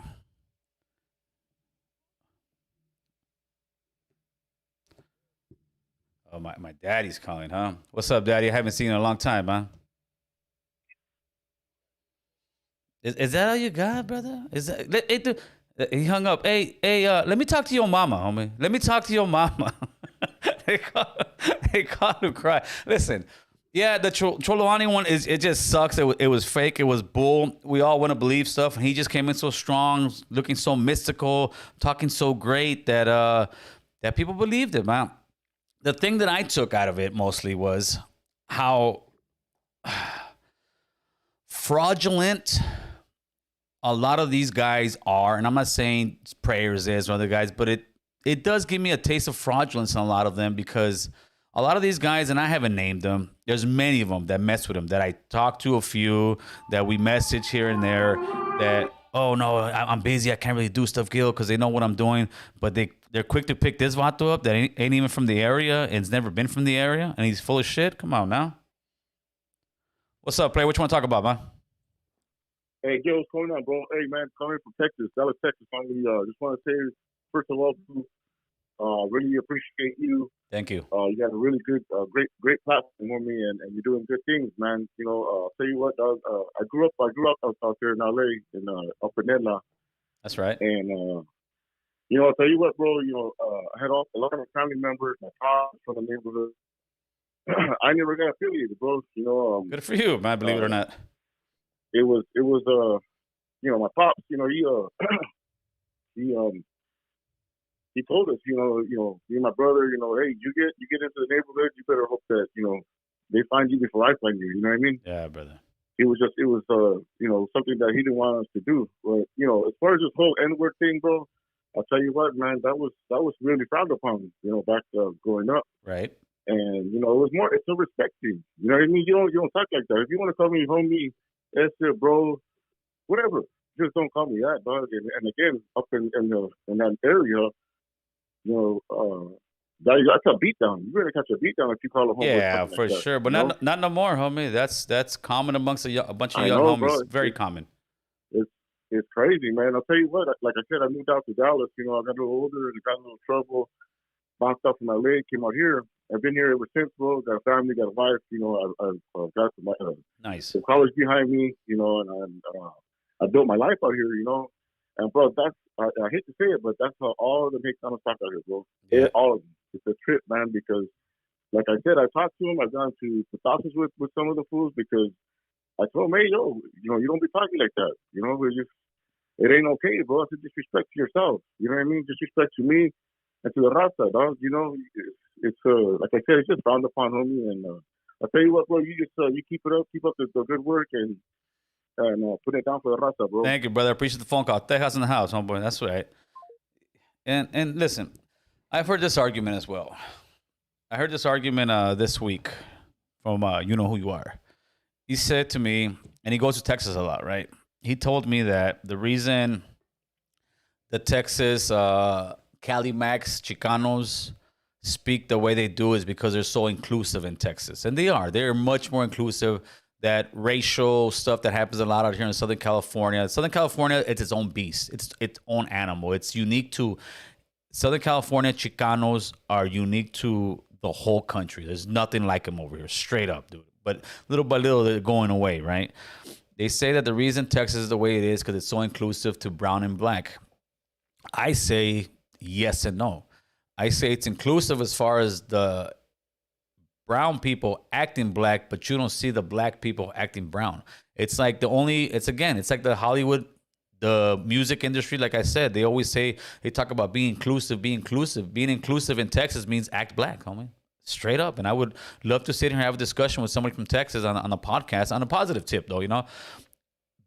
Oh, my daddy's calling, huh? What's up, daddy? I haven't seen you in a long time, man. Is that all you got, brother? Is that he hung up? Hey, let me talk to your mama, homie. Let me talk to your mama. they call to cry. Listen, yeah, the Cholowani one it just sucks. It was fake. It was bull. We all want to believe stuff, and he just came in so strong, looking so mystical, talking so great that people believed it, man. The thing that I took out of it mostly was how fraudulent a lot of these guys are. And I'm not saying Prayers is or other guys, but it does give me a taste of fraudulence in a lot of them, because a lot of these guys, and I haven't named them, there's many of them that mess with them, that I talked to a few, that we message here and there, that, oh, no, I'm busy, I can't really do stuff, Gil, because they know what I'm doing, but they're quick to pick this vato up that ain't even from the area and has never been from the area, and he's full of shit. Come on now. What's up, Player? What you want to talk about, man? Hey, Gil, what's going on, bro? Hey, man, coming from Texas, Dallas, Texas. I just want to say, first of all, really appreciate you. Thank you. You got a really good, great platform for me, and you're doing good things, man. You know, I'll tell you what, dog, I grew up out there in LA, in Upper Nedla. That's right. And you know, I'll tell you what, bro. You know, I had a lot of family members, my pops from the neighborhood. I never got affiliated, bro. You know, good for you, man. Believe it or not. It was you know, my pops, you know, he told us, you know, me and my brother, you know, hey, you get into the neighborhood, you better hope that, you know, they find you before I find you. You know what I mean? Yeah, brother. It was you know, something that he didn't want us to do. But, you know, as far as this whole N-word thing, bro, I'll tell you what, man, that was really frowned upon, you know, back growing up. Right. And, you know, it's a respect thing. You know what I mean? You don't talk like that. If you want to call me homie, Esther, bro, whatever, just don't call me that, dog. And again, up in that area, you know, that's a beatdown. You better catch a beatdown if you call a homie. Yeah, for like sure. But not no more, homie. That's common amongst a bunch of young homies. Bro, it's very common. It's crazy, man. I'll tell you what. Like I said, I moved out to Dallas. You know, I got a little older and got in a little trouble. Bounced up from LA, came out here. I've been here ever since, bro. Got a family, got a wife. You know, I've got my nice the college behind me. You know, and I built my life out here. You know, and bro, that's I hate to say it, but that's how all of the Mexicanos talk out here, bro. Yeah. All of them. It's a trip, man. Because, like I said, I talked to them. I've gone to the office with some of the fools because I told them, hey, yo, you know, you don't be talking like that. You know, it ain't okay, bro. It's a disrespect to yourself. You know what I mean? Disrespect to me and to the Raza, dog. You know, it's like I said, it's just frowned upon, homie. And I'll tell you what, bro, you just you keep it up, keep up the good work, and put it down for the Raza, bro. Thank you, brother. I appreciate the phone call. Tejas in the house, homeboy. That's right. And listen, I've heard this argument as well. I heard this argument this week from you know who you are. He said to me, and he goes to Texas a lot, right? He told me that the reason the Texas Cali Max Chicanos speak the way they do is because they're so inclusive in Texas. And they are. They're much more inclusive. That racial stuff that happens a lot out here in Southern California. Southern California, it's its own beast. It's its own animal. It's unique to Southern California. Chicanos are unique to the whole country. There's nothing like them over here, straight up, dude. But little by little, they're going away, right? They say that the reason Texas is the way it is because it's so inclusive to brown and black. I say yes and no. I say it's inclusive as far as the brown people acting black, but you don't see the black people acting brown. It's like it's like the Hollywood, the music industry. Like I said, they always say, they talk about being inclusive. Being inclusive in Texas means act black, homie. Straight up. And I would love to sit here and have a discussion with somebody from Texas on a podcast, on a positive tip though, you know,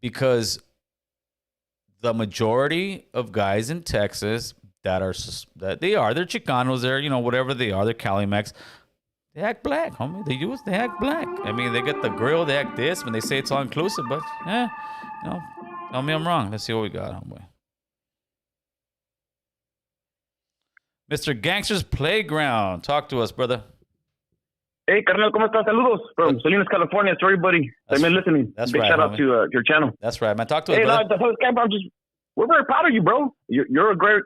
because the majority of guys in Texas they're Chicanos, they're, you know, whatever they are, they're Cali Mex. They act black, homie. They act black. I mean, they get the grill, they act this when they say it's all inclusive, but tell me I'm wrong. Let's see what we got, homeboy. Mr. Gangster's Playground. Talk to us, brother. Hey, carnal, ¿cómo estás? Saludos from Salinas, California. To everybody that's been listening. That's Big right, shout out to your channel. That's right, man. Talk to us, hey, brother. We're very proud of you, bro. You're a great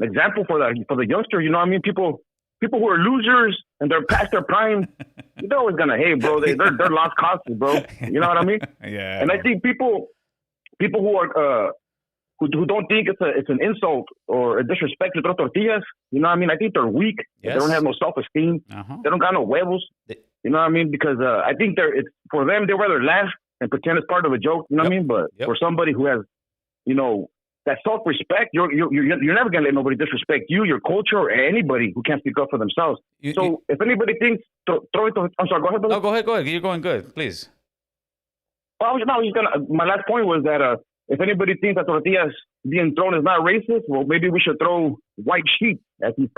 example for the youngsters. You know what I mean? People who are losers and they're past their prime, they're always gonna hate, bro. They're lost causes, bro. You know what I mean? Yeah. And I think people who are who don't think it's an insult or a disrespect to throw tortillas, you know what I mean? I think they're weak. Yes. They don't have no self-esteem. They don't got no huevos. You know what I mean? Because I think it's for them, they rather laugh and pretend it's part of a joke. You know what I mean? But for somebody who has, you know, that self-respect, you're never gonna let nobody disrespect you, your culture, or anybody who can't speak up for themselves. If anybody thinks throw it, I'm sorry. Go ahead, brother. No, go ahead. You're going good, please. Well, my last point was that if anybody thinks that tortillas being thrown is not racist, well, maybe we should throw white sheep at these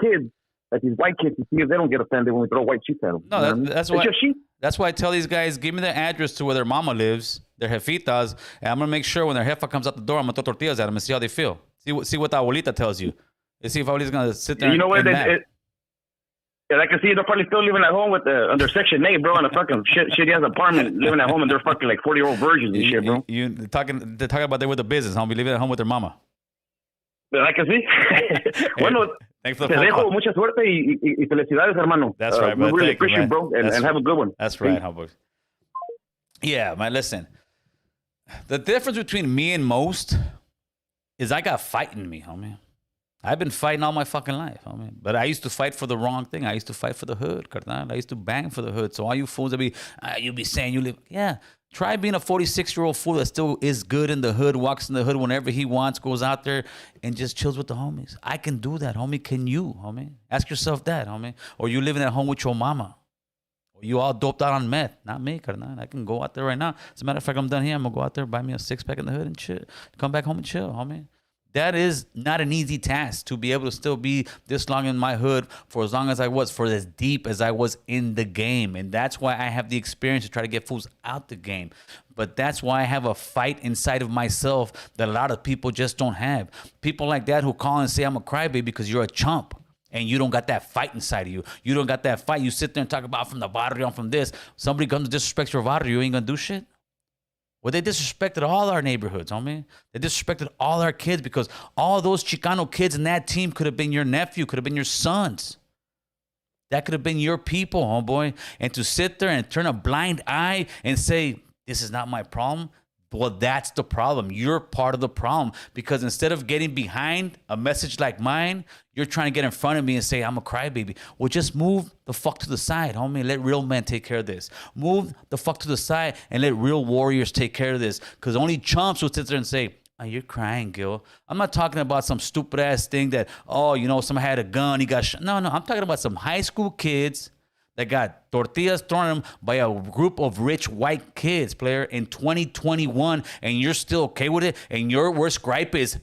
white kids, to see if they don't get offended when we throw white sheep at them. No, that's why I tell these guys, give me the address to where their mama lives, their jefitas, and I'm going to make sure when their jefa comes out the door, I'm going to throw tortillas at them and see how they feel. See what the abuelita tells you. And see if abuelita's going to sit there I can see they're probably still living at home under Section 8, bro, in a fucking shitty ass apartment, living at home, and they're fucking like 40-year-old virgins and shit, bro. They're talking about they with the business, homie, living at home with their mama. I can see. Bueno, thanks for the te dejo mucha suerte y felicidades, hermano. That's right, bro. We really appreciate you, bro, and have a good one. That's right, homeboy. Yeah, man, listen. The difference between me and most is I got fight in me, homie. I've been fighting all my fucking life, homie. But I used to fight for the wrong thing. I used to fight for the hood, carnal. I used to bang for the hood. So all you fools that you be saying you live. Yeah, try being a 46-year-old fool that still is good in the hood, walks in the hood whenever he wants, goes out there and just chills with the homies. I can do that, homie. Can you, homie? Ask yourself that, homie. Or you living at home with your mama. Or you all doped out on meth. Not me, carnal. I can go out there right now. As a matter of fact, I'm done here. I'm going to go out there, buy me a six-pack in the hood and chill. Come back home and chill, homie. That is not an easy task to be able to still be this long in my hood for as long as I was, for as deep as I was in the game. And that's why I have the experience to try to get fools out the game. But that's why I have a fight inside of myself that a lot of people just don't have. People like that who call and say I'm a crybaby because you're a chump. And you don't got that fight inside of you. You don't got that fight. You sit there and talk about from the barrio, I'm from this. Somebody comes to disrespect your barrio, you ain't going to do shit? Well, they disrespected all our neighborhoods, homie. They disrespected all our kids because all those Chicano kids in that team could have been your nephew, could have been your sons. That could have been your people, homeboy. And to sit there and turn a blind eye and say, this is not my problem, well, that's the problem. You're part of the problem because instead of getting behind a message like mine, you're trying to get in front of me and say, I'm a crybaby. Well, just move the fuck to the side, homie. Let real men take care of this. Move the fuck to the side and let real warriors take care of this because only chumps will sit there and say, oh, you're crying, Gil. I'm not talking about some stupid-ass thing that, someone had a gun, he got shot. No, I'm talking about some high school kids that got tortillas thrown at them by a group of rich white kids, player, in 2021, and you're still okay with it, and your worst gripe is,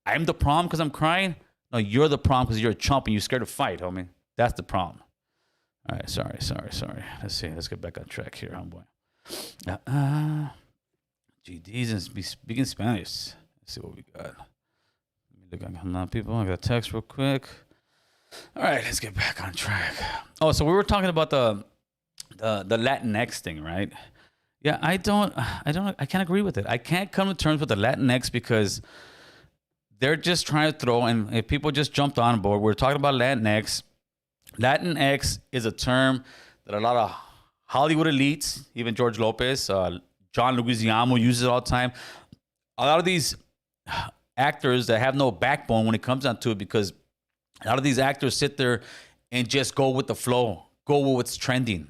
I'm the problem because I'm crying? No, you're the problem because you're a chump and you're scared to fight, homie. That's the problem. All right, sorry. Let's see. Let's get back on track here, homeboy. GDs and be speaking Spanish. Let's see what we got. Let me look at people. I got a text real quick. All right, let's get back on track. Oh, so we were talking about the Latinx thing, right? Yeah, I can't agree with it. I can't come to terms with the Latinx because they're just trying to throw, and if people just jumped on board, we're talking about Latinx. Latinx is a term that a lot of Hollywood elites, even George Lopez, John Leguizamo uses it all the time. A lot of these actors that have no backbone when it comes down to it because a lot of these actors sit there and just go with the flow, go with what's trending.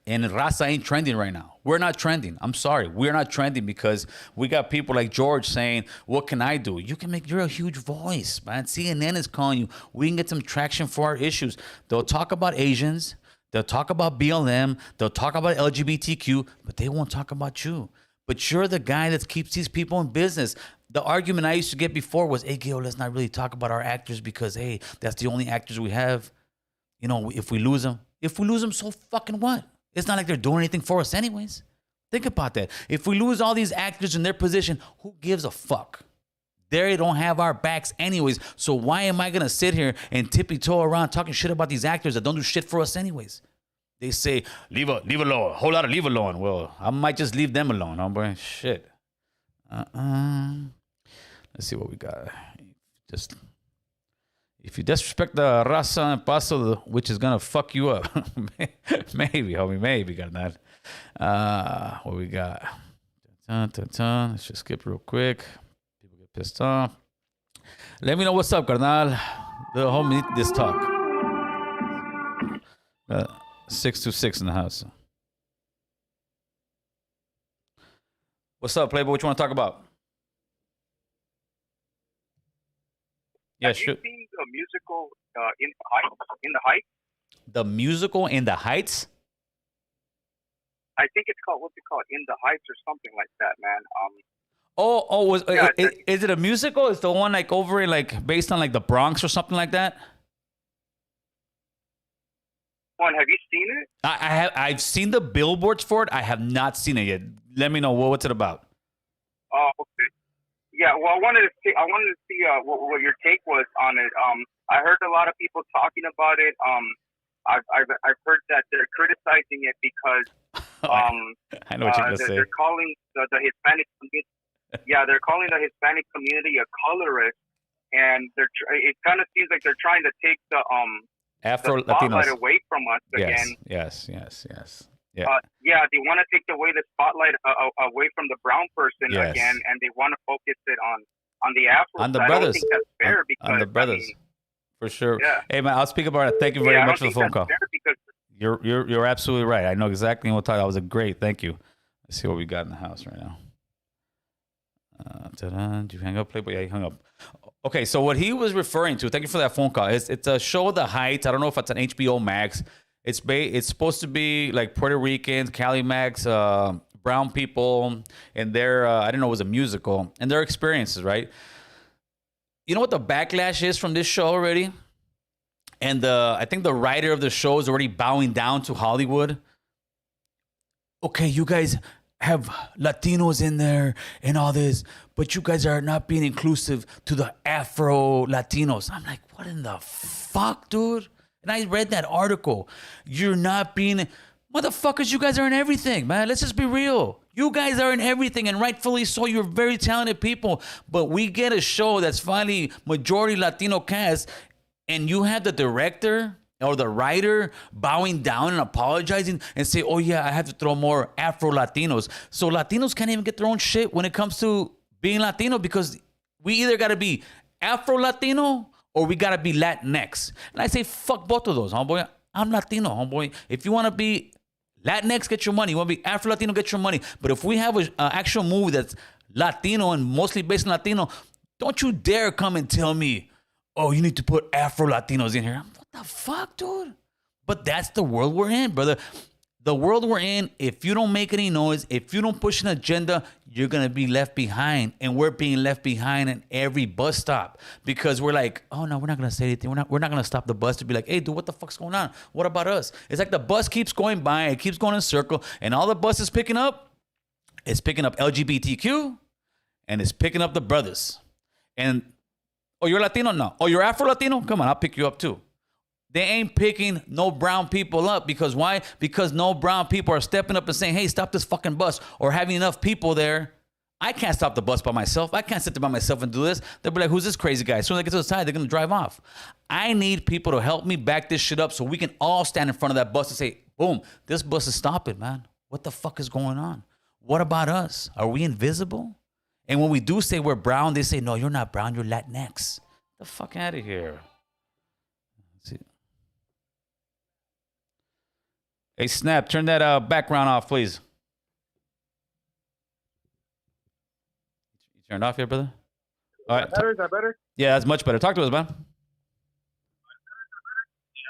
And Raza ain't trending right now. We're not trending. I'm sorry. We're not trending because we got people like George saying, what can I do? You're a huge voice, man. CNN is calling you. We can get some traction for our issues. They'll talk about Asians. They'll talk about BLM. They'll talk about LGBTQ, but they won't talk about you. But you're the guy that keeps these people in business. The argument I used to get before was, hey, Gil, let's not really talk about our actors because, hey, that's the only actors we have. you know, if we lose them, so fucking what? It's not like they're doing anything for us anyways. Think about that. If we lose all these actors in their position, who gives a fuck? They don't have our backs anyways. So why am I going to sit here and tippy-toe around talking shit about these actors that don't do shit for us anyways? They say, leave alone. A whole lot of leave alone. Well, I might just leave them alone, homeboy. Shit. Let's see what we got. Just, if you disrespect the raza and paso, which is going to fuck you up. Maybe, homie. Maybe, carnal. What we got? Let's just skip real quick. People get pissed off. Let me know what's up, carnal. The homie need this talk. 626 in the house. What's up, Playboy? What you want to talk about? Yeah, Have sure. you seen the musical In the Heights? The musical In the Heights? I think it's called, what's it called? In the Heights or something like that, man. Is it a musical? Is the one like over like based on like the Bronx or something like that? One, have you seen it? I've seen the billboards for it. I have not seen it yet. Let me know what's it about. Oh, okay. Yeah, well, I wanted to see what your take was on it. I heard a lot of people talking about it. I've heard that they're criticizing it because I know what you're gonna say. They're calling the Hispanic community. Yeah, they're calling the Hispanic community a colorist, and it kind of seems like they're trying to take the Afro the spotlight Latinos away from us again. Yes. Yeah. Yeah, they want to take away the spotlight away from the brown person Yes. again, and they want to focus it on the Afro On the side. brothers. I don't think that's fair because on the brothers. I mean, For sure. Yeah. Hey man, I'll speak about it. Thank you very I much for don't the think phone that's call. fair because You're absolutely right. I know exactly what time. That was a great. Thank you. Let's see what we got in the house right now. Did you hang up, Playboy? Yeah, he hung up. Okay, so what he was referring to, thank you for that phone call. It's a show, The Heights. I don't know if it's an HBO Max. It's supposed to be like Puerto Ricans, Cali Max, brown people, and their I didn't know it was a musical, and their experiences, right? You know what the backlash is from this show already? And I think the writer of the show is already bowing down to Hollywood. Okay, you guys have Latinos in there and all this, but you guys are not being inclusive to the Afro Latinos. I'm like, what in the fuck, dude? And I read that article. You're not being... Motherfuckers, you guys are in everything, man. Let's just be real. You guys are in everything, and rightfully so. You're very talented people. But we get a show that's finally majority Latino cast, and you have the director or the writer bowing down and apologizing and say, oh, yeah, I have to throw more Afro-Latinos. So Latinos can't even get their own shit when it comes to being Latino because we either got to be Afro-Latino or we got to be Latinx. And I say, fuck both of those, homeboy. I'm Latino, homeboy. If you want to be Latinx, get your money. You want to be Afro-Latino, get your money. But if we have an actual movie that's Latino and mostly based on Latino, don't you dare come and tell me, oh, you need to put Afro-Latinos in here. What the fuck, dude? But that's the world we're in, brother. The world we're in, if you don't make any noise, if you don't push an agenda, you're going to be left behind. And we're being left behind in every bus stop because we're like, oh, no, we're not going to say anything. We're not going to stop the bus to be like, hey, dude, what the fuck's going on? What about us? It's like the bus keeps going by. It keeps going in a circle. And all the bus is picking up, it's picking up LGBTQ and it's picking up the brothers. And, oh, you're Latino? No. Oh, you're Afro-Latino? Come on, I'll pick you up too. They ain't picking no brown people up because why? Because no brown people are stepping up and saying, hey, stop this fucking bus or having enough people there. I can't stop the bus by myself. I can't sit there by myself and do this. They'll be like, who's this crazy guy? As soon as they get to the side, they're going to drive off. I need people to help me back this shit up so we can all stand in front of that bus and say, boom, this bus is stopping, man. What the fuck is going on? What about us? Are we invisible? And when we do say we're brown, they say, no, you're not brown. You're Latinx. Get the fuck out of here. Let's see. Hey, Snap, turn that background off, please. You turned off here, brother? All right. Is that better? Yeah, that's much better. Talk to us, man.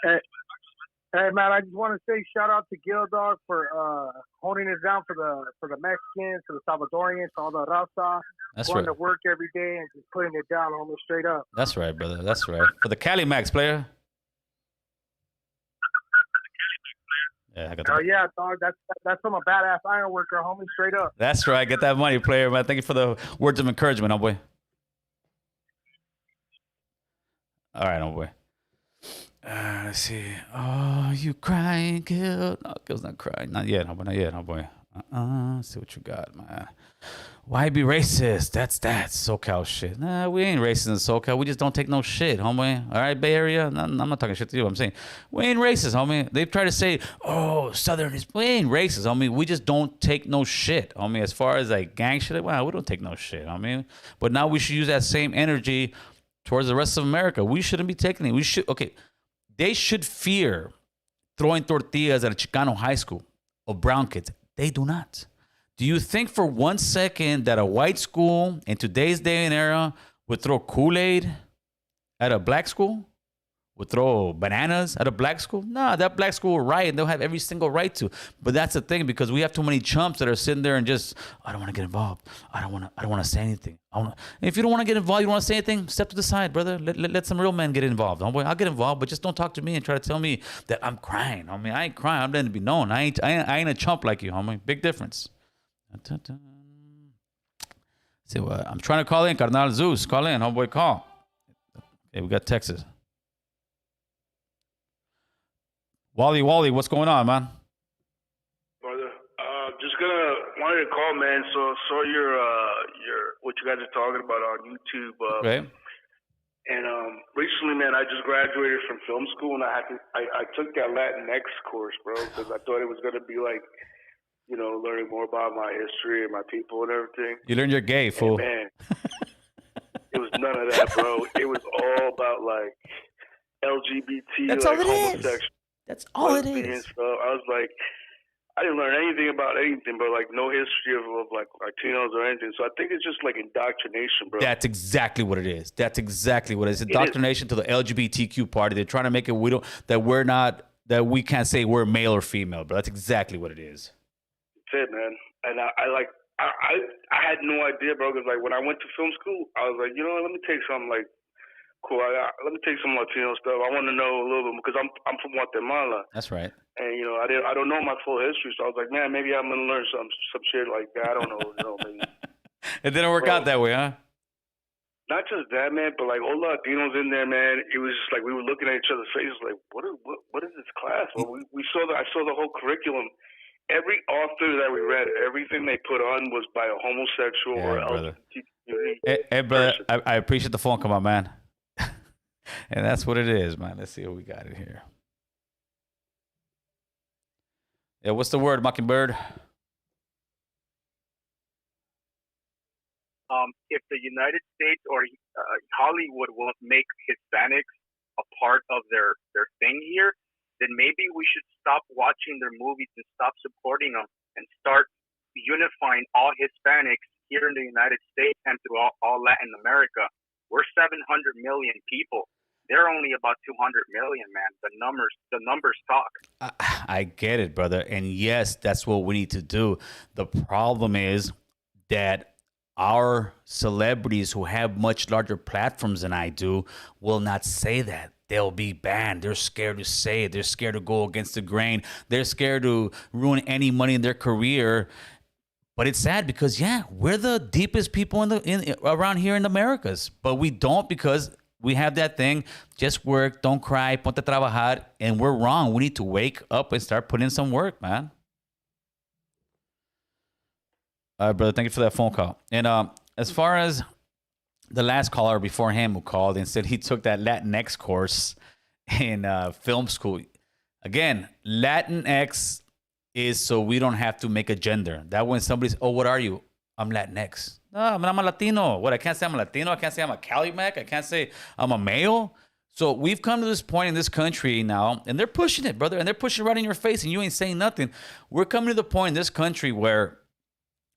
Hey, man, I just want to say shout out to Gil Dog for holding it down for the Mexicans, for the Salvadorians, for all the Raza. That's going right. to work every day and just putting it down almost straight up. That's right, brother. That's right. For the Cali Max player. Yeah, I got Oh yeah, dog. That's from a badass iron worker, homie. Straight up. That's right. Get that money, player, man. Thank you for the words of encouragement, homeboy. All right, homeboy. Let's see. Oh, you crying, Gil? No, Gil's not crying. Not yet, homeboy. Not yet, homeboy. Let's see what you got, man. Why be racist? That's SoCal shit. Nah, we ain't racist in SoCal. We just don't take no shit, homie. All right, Bay Area? No, I'm not talking shit to you. I'm saying we ain't racist, homie. They've tried to say, oh, Southern is... We ain't racist, homie. We just don't take no shit, homie. As far as like gang shit, wow, we don't take no shit, homie. But now we should use that same energy towards the rest of America. We shouldn't be taking it. We should... Okay, they should fear throwing tortillas at a Chicano high school of brown kids. They do not. Do you think for 1 second that a white school in today's day and era would throw Kool-Aid at a black school? Would throw bananas at a black school? Nah, that black school will riot and they'll have every single right to. But that's the thing, because we have too many chumps that are sitting there and just, I don't want to get involved. I don't want to say anything. If you don't want to get involved, you don't want to say anything, step to the side, brother. Let some real men get involved. I'll get involved, but just don't talk to me and try to tell me that I'm crying. I mean, I ain't crying. I'm letting it be known. I ain't a chump like you, homie. Big difference. See what? I'm trying to call in. Carnal Zeus. Call in. Homeboy, call. Okay, we got Texas. Wally, what's going on, man? Brother, wanted to call, man. So saw your what you guys are talking about on YouTube. Right. And recently, man, I just graduated from film school, and I took that Latinx course, bro, because I thought it was gonna be like, you know, learning more about my history and my people and everything. You learned you're gay, fool. And, man, it was none of that, bro. It was all about like LGBT, That's like all it homosexual. is. That's all it is. So I was like, I didn't learn anything about anything, but like no history of like Latinos or anything. So I think it's just like indoctrination, bro. That's exactly what it is. That's exactly what it is. Indoctrination to the LGBTQ party. They're trying to make it that we can't say we're male or female, but that's exactly what it is. That's it, man. And I had no idea, bro, because like when I went to film school, I was like, you know what, let me take something like cool. Let me take some Latino stuff. I want to know a little bit because I'm from Guatemala. That's right. And you know, I don't know my full history, so I was like, man, maybe I'm gonna learn some shit like that. I don't know, maybe. It didn't work out that way, huh? Not just that, man, but like all Latinos in there, man. It was just like we were looking at each other's faces, like, what is this class? Well, I saw the whole curriculum. Every author that we read, everything they put on was by a homosexual or LGBT. Hey, brother, I appreciate the phone call, my man. And that's what it is, man. Let's see what we got in here. Yeah, what's the word, Mockingbird? If the United States or Hollywood won't make Hispanics a part of their thing here, then maybe we should stop watching their movies and stop supporting them and start unifying all Hispanics here in the United States and through all Latin America. We're 700 million people. They're only about 200 million, man. The numbers talk. I get it, brother. And yes, that's what we need to do. The problem is that our celebrities who have much larger platforms than I do will not say that. They'll be banned. They're scared to say it. They're scared to go against the grain. They're scared to ruin any money in their career. But it's sad because, yeah, we're the deepest people around here in the Americas. But we don't, because we have that thing, just work, don't cry, ponte a trabajar, and we're wrong. We need to wake up and start putting in some work, man. All right, brother, thank you for that phone call. And as far as the last caller before him who called and said he took that Latinx course in film school. Again, Latinx is so we don't have to make a gender. That when somebody's, oh, what are you? I'm Latinx. No, I'm a Latino. What, I can't say I'm a Latino. I can't say I'm a Calimac. I can't say I'm a male. So we've come to this point in this country now, and they're pushing it, brother, and they're pushing it right in your face, and you ain't saying nothing. We're coming to the point in this country where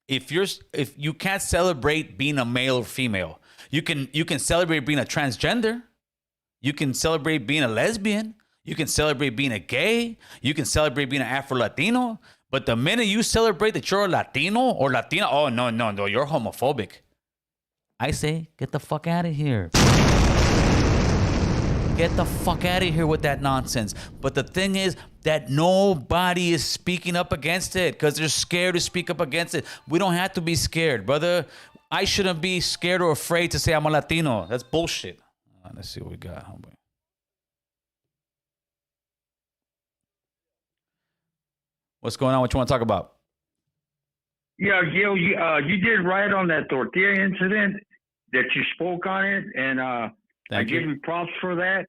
if you can't celebrate being a male or female, you can celebrate being a transgender. You can celebrate being a lesbian. You can celebrate being a gay. You can celebrate being an Afro-Latino. But the minute you celebrate that you're a Latino or Latina, oh, no, you're homophobic. I say, get the fuck out of here. Get the fuck out of here with that nonsense. But the thing is, that nobody is speaking up against it because they're scared to speak up against it. We don't have to be scared, brother. I shouldn't be scared or afraid to say I'm a Latino. That's bullshit. Let's see what we got, homeboy. What's going on? What you want to talk about? Yeah, Gil, you did right on that tortilla incident that you spoke on it, and I give you props for that.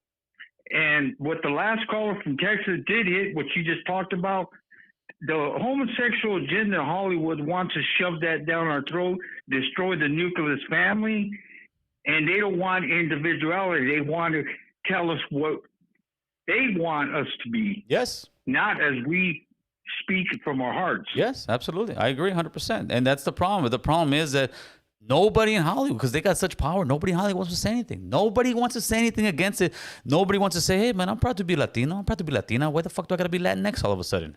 And what the last caller from Texas did hit, what you just talked about, the homosexual agenda in Hollywood wants to shove that down our throat, destroy the nucleus family, and they don't want individuality. They want to tell us what they want us to be. Yes. Not as we speak from our hearts. Yes, absolutely. I agree 100%. And that's the problem. The problem is that nobody in Hollywood, because they got such power, nobody in Hollywood wants to say anything. Nobody wants to say anything against it. Nobody wants to say, hey, man, I'm proud to be Latino. I'm proud to be Latina. Why the fuck do I got to be Latinx all of a sudden?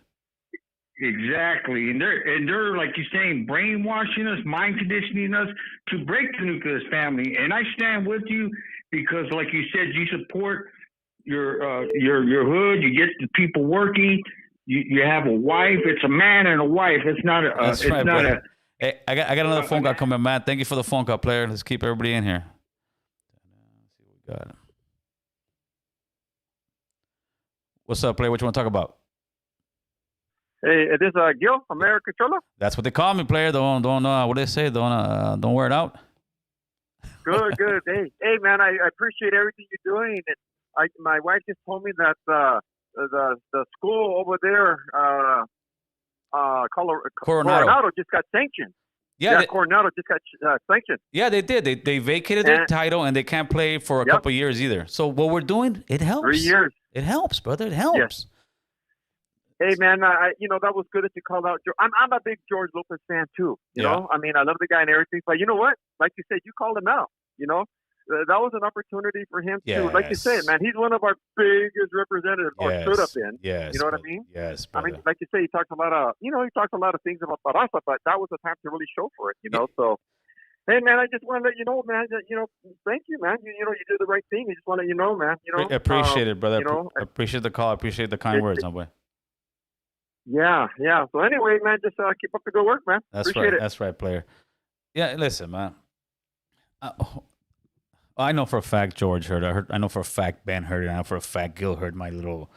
Exactly. And they're, like you're saying, brainwashing us, mind conditioning us to break the nucleus family. And I stand with you because, like you said, you support your hood. You get the people working. You have a wife. It's a man and a wife. It's not a. That's right, brother. Hey, I got another phone call coming, man. Thank you for the phone call, player. Let's keep everybody in here. Let's see what we got. What's up, player? What you want to talk about? Hey, this is Gil, America Cholo. That's what they call me, player. Don't what do they say? Don't wear it out. Good. Hey, man, I appreciate everything you're doing. And my wife just told me that the school over there, Coronado just got sanctioned. Yeah, Coronado just got sanctioned. Yeah, they did. They vacated their title, and they can't play for a couple years either. So what we're doing, it helps. 3 years. It helps, brother. It helps. Yes. Hey, man, that was good that you called out. I'm a big George Lopez fan, too. You know, I mean, I love the guy and everything. But you know what? Like you said, you called him out, you know. That was an opportunity for him to, like you said, man, he's one of our biggest representatives or should have been. Yes. You know what I mean? Yes. Brother. I mean, like you say, he talked a lot of things about Barraza, but that was the time to really show for it, you know? So, hey, man, I just want to let you know, man, that, thank you, man. You did the right thing. I just want to let you know, man. Appreciate it, brother. Appreciate the call. Appreciate the kind words, my boy. Yeah. So anyway, man, just keep up the good work, man. That's Appreciate it. That's right, player. Yeah, listen, man. I know for a fact George heard it. I know for a fact Ben heard it. I know for a fact Gil heard my little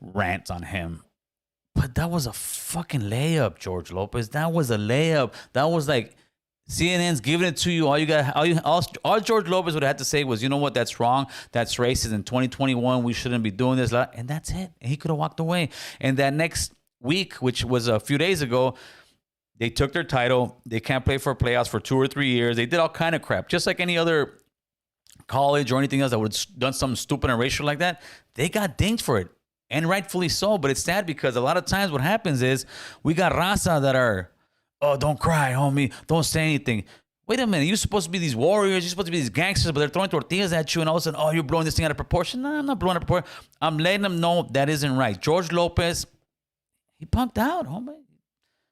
rant on him. But that was a fucking layup, George Lopez. That was a layup. That was like CNN's giving it to you. All George Lopez would have had to say was, you know what, that's wrong. That's racist. In 2021, we shouldn't be doing this. And that's it. And he could have walked away. And that next week, which was a few days ago, they took their title. They can't play for playoffs for 2 or 3 years. They did all kind of crap, just like any other college or anything else that would have done something stupid and racial like that. They got dinged for it, and rightfully so. But it's sad because a lot of times what happens is we got raza that are, oh, don't cry, homie, don't say anything. Wait a minute, you're supposed to be these warriors, you're supposed to be these gangsters, but they're throwing tortillas at you, and all of a sudden, oh, you're blowing this thing out of proportion. No, I'm not blowing it out of proportion. I'm letting them know that isn't right. George Lopez, he punked out, homie.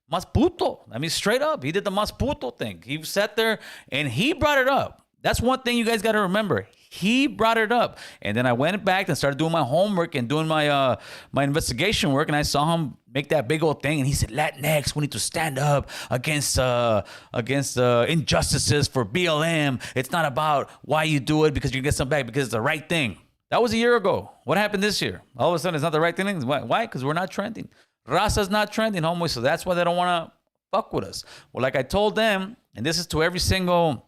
Mas puto. I mean, straight up, he did the mas puto thing. He sat there and he brought it up. That's one thing you guys got to remember. He brought it up. And then I went back and started doing my homework and doing my my investigation work, and I saw him make that big old thing, and he said, Latinx, we need to stand up against injustices for BLM. It's not about why you do it because you get some back, because it's the right thing. That was a year ago. What happened this year? All of a sudden, it's not the right thing. Why? Because we're not trending. Raza's not trending, homie, so that's why they don't want to fuck with us. Well, like I told them, and this is to every single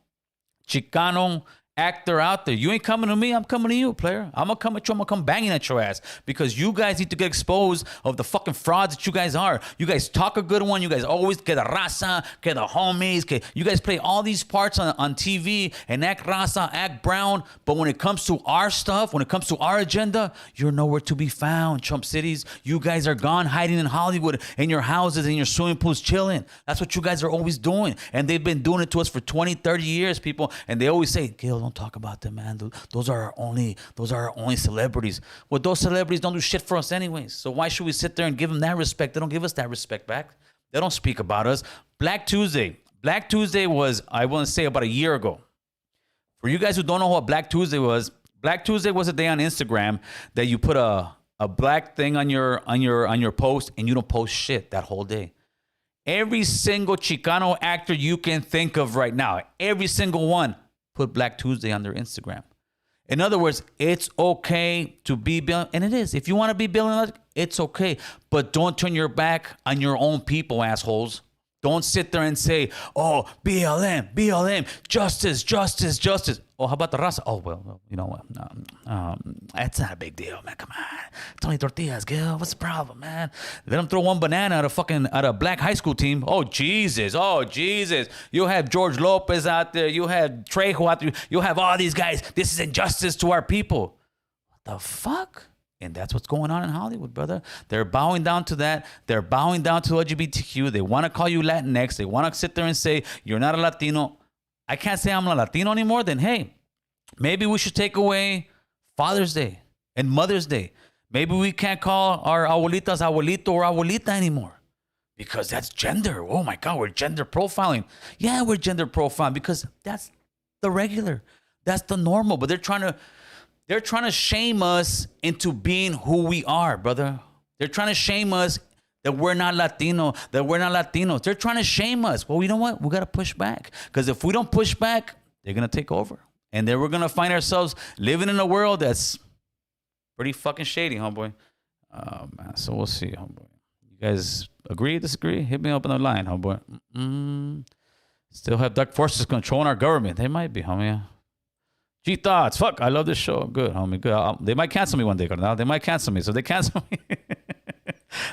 Chicano actor out there, you ain't coming to me, I'm coming to you, player. I'm gonna come at you, I'm gonna come banging at your ass, because you guys need to get exposed of the fucking frauds that you guys are. You guys talk a good one, you guys always get a raza, get the homies, you guys play all these parts on TV and act raza, act brown, but when it comes to our stuff, when it comes to our agenda, you're nowhere to be found, chump cities. You guys are gone hiding in Hollywood, in your houses, in your swimming pools, chilling. That's what you guys are always doing, and they've been doing it to us for 20, 30 years, people, and they always say, Gil, don't talk about them, man. Those are our only celebrities. Well, those celebrities don't do shit for us anyways. So why should we sit there and give them that respect? They don't give us that respect back. They don't speak about us. Black Tuesday was, I want to say, about a year ago. For you guys who don't know what Black Tuesday was a day on Instagram that you put a a black thing on your post, and you don't post shit that whole day. Every single Chicano actor you can think of right now, every single one, put Black Tuesday on their Instagram. In other words, it's okay to be Bill, and it is. If you want to be Bill, it's okay. But don't turn your back on your own people, assholes. Don't sit there and say, oh, BLM, justice, justice, justice. Oh, how about the raza? Oh, well, you know what? That's not a big deal, man. Come on. It's only tortillas, Gil. What's the problem, man? Let them throw one banana at a black high school team. Oh, Jesus. You have George Lopez out there. You have Trejo out there. You have all these guys. This is injustice to our people. What the fuck? And that's what's going on in Hollywood, brother. They're bowing down to that. They're bowing down to LGBTQ. They want to call you Latinx. They want to sit there and say, you're not a Latino. I can't say I'm a Latino anymore. Then, hey, maybe we should take away Father's Day and Mother's Day. Maybe we can't call our abuelitas abuelito or abuelita anymore because that's gender. Oh, my God, we're gender profiling. Yeah, we're gender profiling because that's the regular. That's the normal. But they're trying to shame us into being who we are, brother. They're trying to shame us that we're not Latino, that we're not Latinos. They're trying to shame us. Well, you know what? We got to push back. Because if we don't push back, they're going to take over. And then we're going to find ourselves living in a world that's pretty fucking shady, homeboy. Man, so we'll see, homeboy. You guys agree, disagree? Hit me up on the line, homeboy. Still have dark forces controlling our government. They might be, homie. G-Thoughts. Fuck, I love this show. Good, homie. Good. They might cancel me one day, Carnal. They might cancel me. So they cancel me.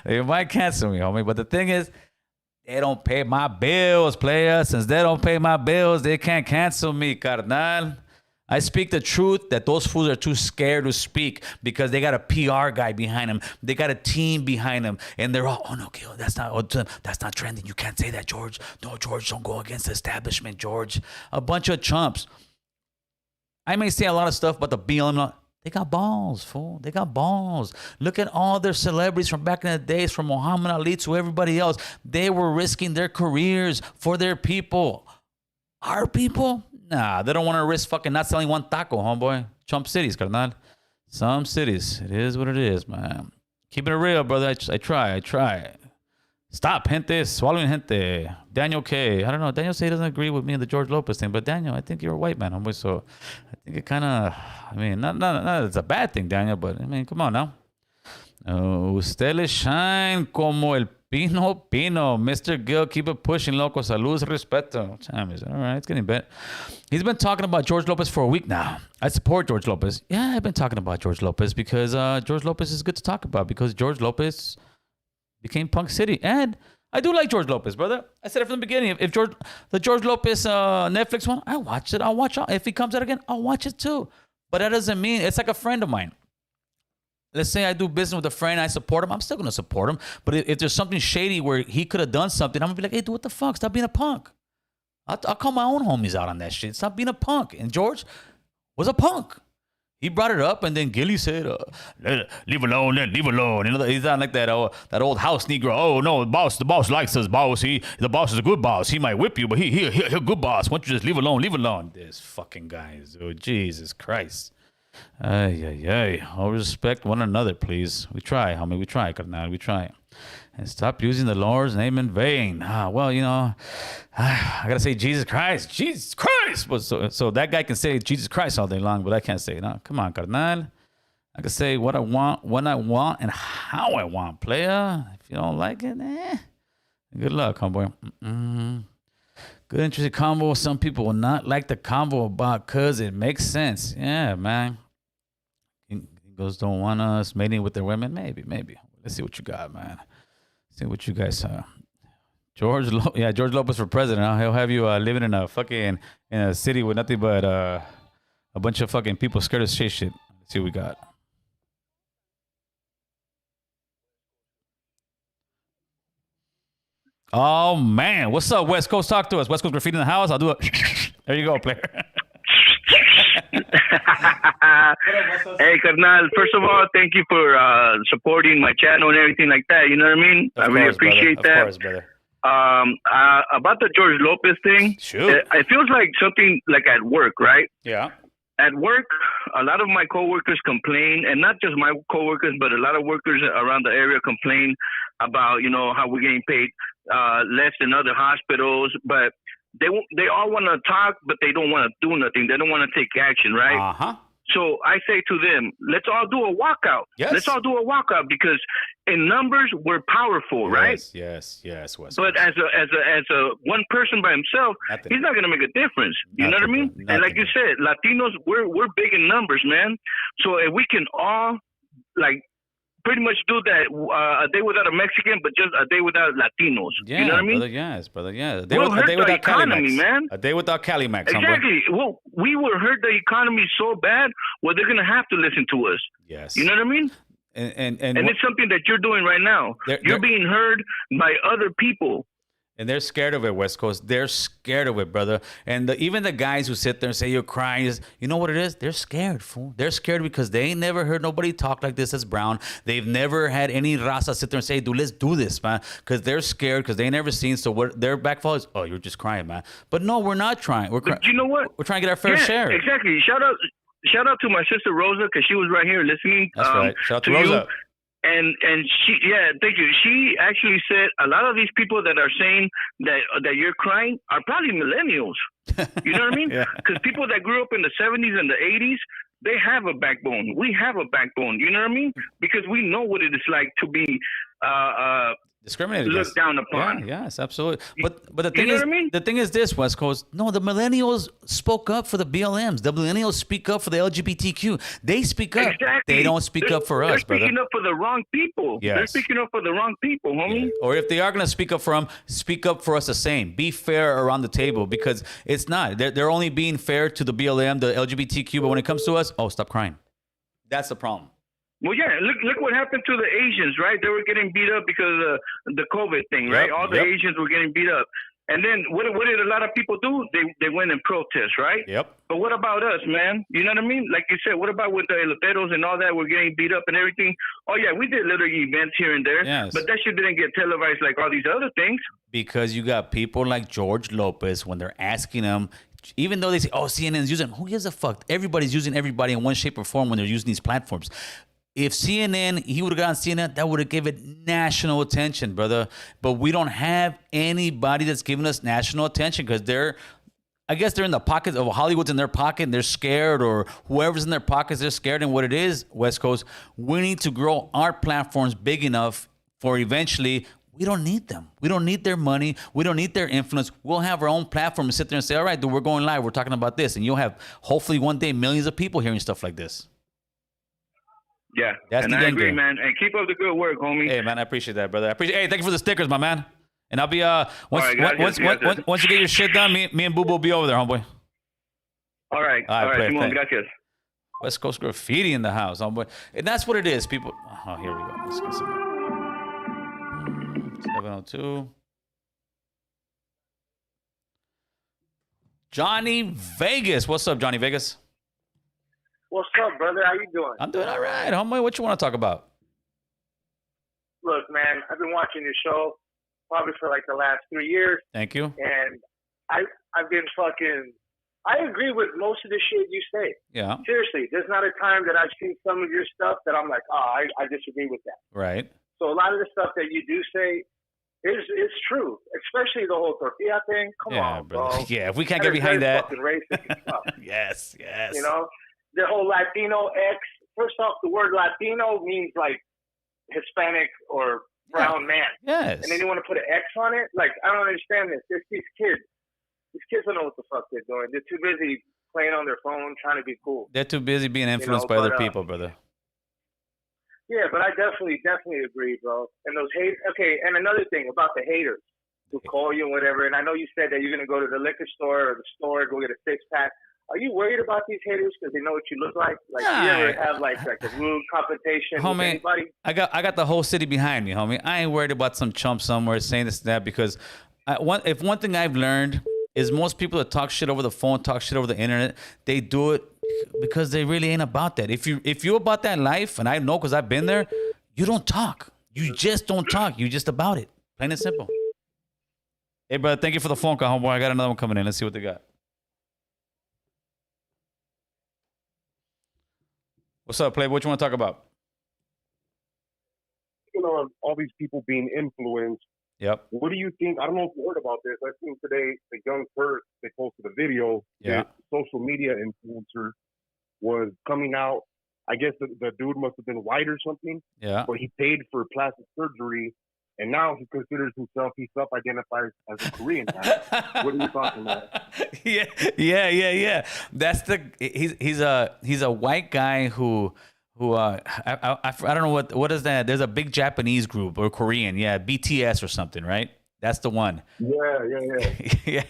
They might cancel me, homie. But the thing is, they don't pay my bills, player. Since they don't pay my bills, they can't cancel me, Carnal. I speak the truth that those fools are too scared to speak because they got a PR guy behind them. They got a team behind them. And they're all, oh, no, Gil, that's not trending. You can't say that, George. No, George, don't go against the establishment, George. A bunch of chumps. I may say a lot of stuff about the BLM. They got balls, fool. They got balls. Look at all their celebrities from back in the days, from Muhammad Ali to everybody else. They were risking their careers for their people. Our people? Nah, they don't want to risk fucking not selling one taco, homeboy. Chump cities, carnal. Some cities. It is what it is, man. Keeping it real, brother. I try. Stop, gente. Swallowing gente. Daniel K. I don't know. Daniel K doesn't agree with me in the George Lopez thing, but Daniel, I think you're a white man, homeboy. So I think it kind of, I mean, not it's a bad thing, Daniel, but I mean, come on now. Ustedes shine como el pino. Mr. Gil, keep it pushing, loco. Salud, respeto. Time is all right. It's getting better. He's been talking about George Lopez for a week now. I support George Lopez. Yeah, I've been talking about George Lopez because George Lopez is good to talk about because George Lopez became Punk City. And I do like George Lopez, brother. I said it from the beginning. If the George Lopez Netflix one, I watch it. I'll watch it. If he comes out again, I'll watch it too. But that doesn't mean it's like a friend of mine. Let's say I do business with a friend, I support him. I'm still going to support him. But if there's something shady where he could have done something, I'm going to be like, hey, dude, what the fuck? Stop being a punk. I'll call my own homies out on that shit. Stop being a punk. And George was a punk. He brought it up, and then Gilly said, leave alone, leave alone. You know, he's not like that old house Negro. Oh, no, the boss likes us, boss. The boss is a good boss. He might whip you, but he a good boss. Why don't you just leave alone? This fucking guys, oh, Jesus Christ. Ay. All respect one another, please. We try, homie. We try, carnal. We try. And stop using the Lord's name in vain. Well, you know, I got to say Jesus Christ. But so that guy can say Jesus Christ all day long, but I can't say it. No, come on, carnal. I can say what I want, when I want, and how I want, player. If you don't like it, good luck, homeboy. Good, interesting convo. Some people will not like the convo about because it makes sense. Yeah, man. Gringos don't want us mating with their women. Maybe. Let's see what you got, man. See what you guys George Lopez for president. He'll have you living in a city with nothing but a bunch of fucking people scared of shit. Let's see what we got. Oh man, what's up, West Coast? Talk to us. West Coast Graffiti in the house. I'll do it. There you go, player. Hey, carnal. First of all, thank you for supporting my channel and everything like that. You know what I mean? I really appreciate that. Of course, brother. About the George Lopez thing, sure. It feels like something like at work, right? Yeah. at work, a lot of my coworkers complain, and not just my coworkers, but a lot of workers around the area complain about, how we're getting paid less than other hospitals. But they all want to talk, but they don't want to do nothing. They don't want to take action, right? Uh-huh. So I say to them, let's all do a walkout. Yes. Let's all do a walkout because in numbers we're powerful, right? Yes, West But as a one person by himself, he's not going to make a difference. You know what I mean? And like you said, Latinos, we're big in numbers, man. So if we can all pretty much do that a day without a Mexican, but just a day without Latinos. Yeah, you know what I mean? Brother, yes. A day without economy, man. A day without Calimax. Exactly. Well, we will hurt the economy so bad, they're going to have to listen to us. Yes. You know what I mean? And it's something that you're doing right now. You're being heard by other people. And they're scared of it, West Coast. They're scared of it, brother. And even the guys who sit there and say you're crying, you know what it is? They're scared, fool. They're scared because they ain't never heard nobody talk like this as brown. They've never had any raza sit there and say, dude, let's do this, man. Because they're scared because they ain't never seen. So what their backfall is, oh, you're just crying, man. But no, we're not trying. But you know what? We're trying to get our fair share. Exactly. Shout out to my sister Rosa because she was right here listening. That's right. Shout out to Rosa. You. And she, thank you. She actually said a lot of these people that are saying that you're crying are probably millennials. You know what I mean? Because people that grew up in the 70s and the 80s, they have a backbone. We have a backbone. You know what I mean? Because we know what it is like to be discriminated looked down upon. Yeah, yes, absolutely. But the thing you know is, what I mean? The thing is this, West Coast. No, the millennials spoke up for the BLMs. The millennials speak up for the LGBTQ. They speak up. Exactly. They don't speak up for us, brother. They're speaking up for the wrong people. Yes. They're speaking up for the wrong people, homie. Yeah. Or if they are going to speak up for them, speak up for us the same. Be fair around the table because it's not. They're only being fair to the BLM, the LGBTQ, but when it comes to us, stop crying. That's the problem. Well, yeah, look what happened to the Asians, right? They were getting beat up because of the COVID thing, right? All the Asians were getting beat up. And then what did a lot of people do? They went and protest, right? Yep. But what about us, man? You know what I mean? Like you said, what about with the eloteros and all that? We're getting beat up and everything. Oh, yeah, we did little events here and there. Yes. But that shit didn't get televised like all these other things. Because you got people like George Lopez, when they're asking them, even though they say, CNN's using them, who gives a fuck? Everybody's using everybody in one shape or form when they're using these platforms. If CNN, he would have gotten CNN, that would have given it national attention, brother. But we don't have anybody that's giving us national attention because I guess they're in the pocket of Hollywood's in their pocket and they're scared, or whoever's in their pockets, they're scared. And what it is, West Coast, we need to grow our platforms big enough for eventually. We don't need them. We don't need their money. We don't need their influence. We'll have our own platform and sit there and say, all right, dude, we're going live. We're talking about this. And you'll have, hopefully one day, millions of people hearing stuff like this. Yeah, that's and the I agree, game. Man. And keep up the good work, homie. Hey, man, I appreciate that, brother. Hey, thank you for the stickers, my man. And I'll be once you get your shit done, me and Boo Boo will be over there, homeboy. All right, Simón, gracias. West Coast Graffiti in the house, homeboy. And that's what it is, people. Oh, here we go. Let's get some 702. Johnny Vegas. What's up, Johnny Vegas? What's up, brother? How you doing? I'm doing all right, homeboy. What you want to talk about? Look, man, I've been watching your show probably for like the last 3 years. Thank you. And I've been I agree with most of the shit you say. Yeah. Seriously, there's not a time that I've seen some of your stuff that I'm like, I disagree with that. Right. So a lot of the stuff that you do say is true, especially the whole tortilla thing. Come on, bro. Yeah, if we can't get behind that. Fucking racist stuff. Yes. You know, the whole Latino X. First off, the word Latino means like Hispanic or brown man. Yes. And then you want to put an X on it? Like, I don't understand this. There's these kids. These kids don't know what the fuck they're doing. They're too busy playing on their phone, trying to be cool. They're too busy being influenced by other people, brother. Yeah, but I definitely agree, bro. And those hate. Okay, and another thing about the haters who call you and whatever. And I know you said that you're gonna go to the liquor store or the store, go get a 6-pack. Are you worried about these haters because they know what you look like? Like, do you ever have like a rude confrontation with anybody? I got the whole city behind me, homie. I ain't worried about some chump somewhere saying this and that because if one thing I've learned is most people that talk shit over the phone, talk shit over the internet, they do it because they really ain't about that. If you're about that life, and I know because I've been there, you don't talk. You just don't talk. You just about it. Plain and simple. Hey, brother, thank you for the phone call, homeboy. I got another one coming in. Let's see what they got. What's up, Playboy? What you want to talk about? On all these people being influenced. Yep. What do you think? I don't know if you heard about this. I think today the young Kurt, they posted a video. Yeah. The social media influencer was coming out. I guess the dude must have been white or something. Yeah. But he paid for plastic surgery, and now he considers himself, he self-identifies as a Korean guy. What are you talking about? Yeah. That's he's a white guy who I don't know what is that? There's a big Japanese group or Korean, BTS or something, right? That's the one. Yeah.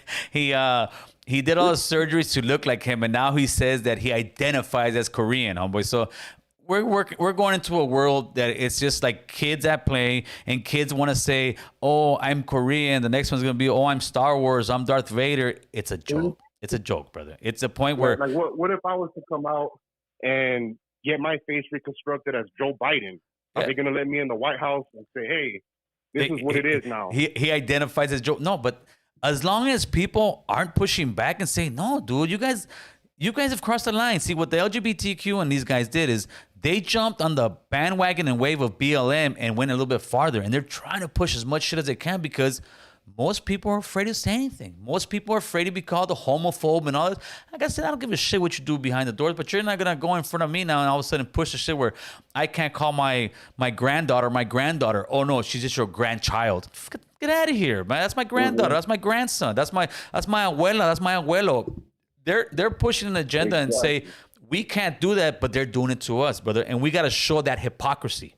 He did all the surgeries to look like him, and now he says that he identifies as Korean, homeboy. So we're going into a world that it's just like kids at play, and kids want to say, "Oh, I'm Korean." The next one's gonna be, "Oh, I'm Star Wars. I'm Darth Vader." It's a joke. It's a joke, brother. It's a point where, like, what if I was to come out and get my face reconstructed as Joe Biden? Are they gonna let me in the White House and say, "Hey, this is what it is now"? He identifies as Joe. No, but as long as people aren't pushing back and saying, "No, dude, you guys have crossed the line." See, what the LGBTQ and these guys did is they jumped on the bandwagon and wave of BLM and went a little bit farther, and they're trying to push as much shit as they can because most people are afraid to say anything. Most people are afraid to be called a homophobe and all this. Like I said, I don't give a shit what you do behind the doors, but you're not gonna go in front of me now and all of a sudden push the shit where I can't call my granddaughter my granddaughter. Oh no, she's just your grandchild. Get out of here, man. That's my granddaughter. That's my grandson. That's my abuela. That's my abuelo. They're pushing an agenda and say we can't do that, but they're doing it to us, brother. And we got to show that hypocrisy.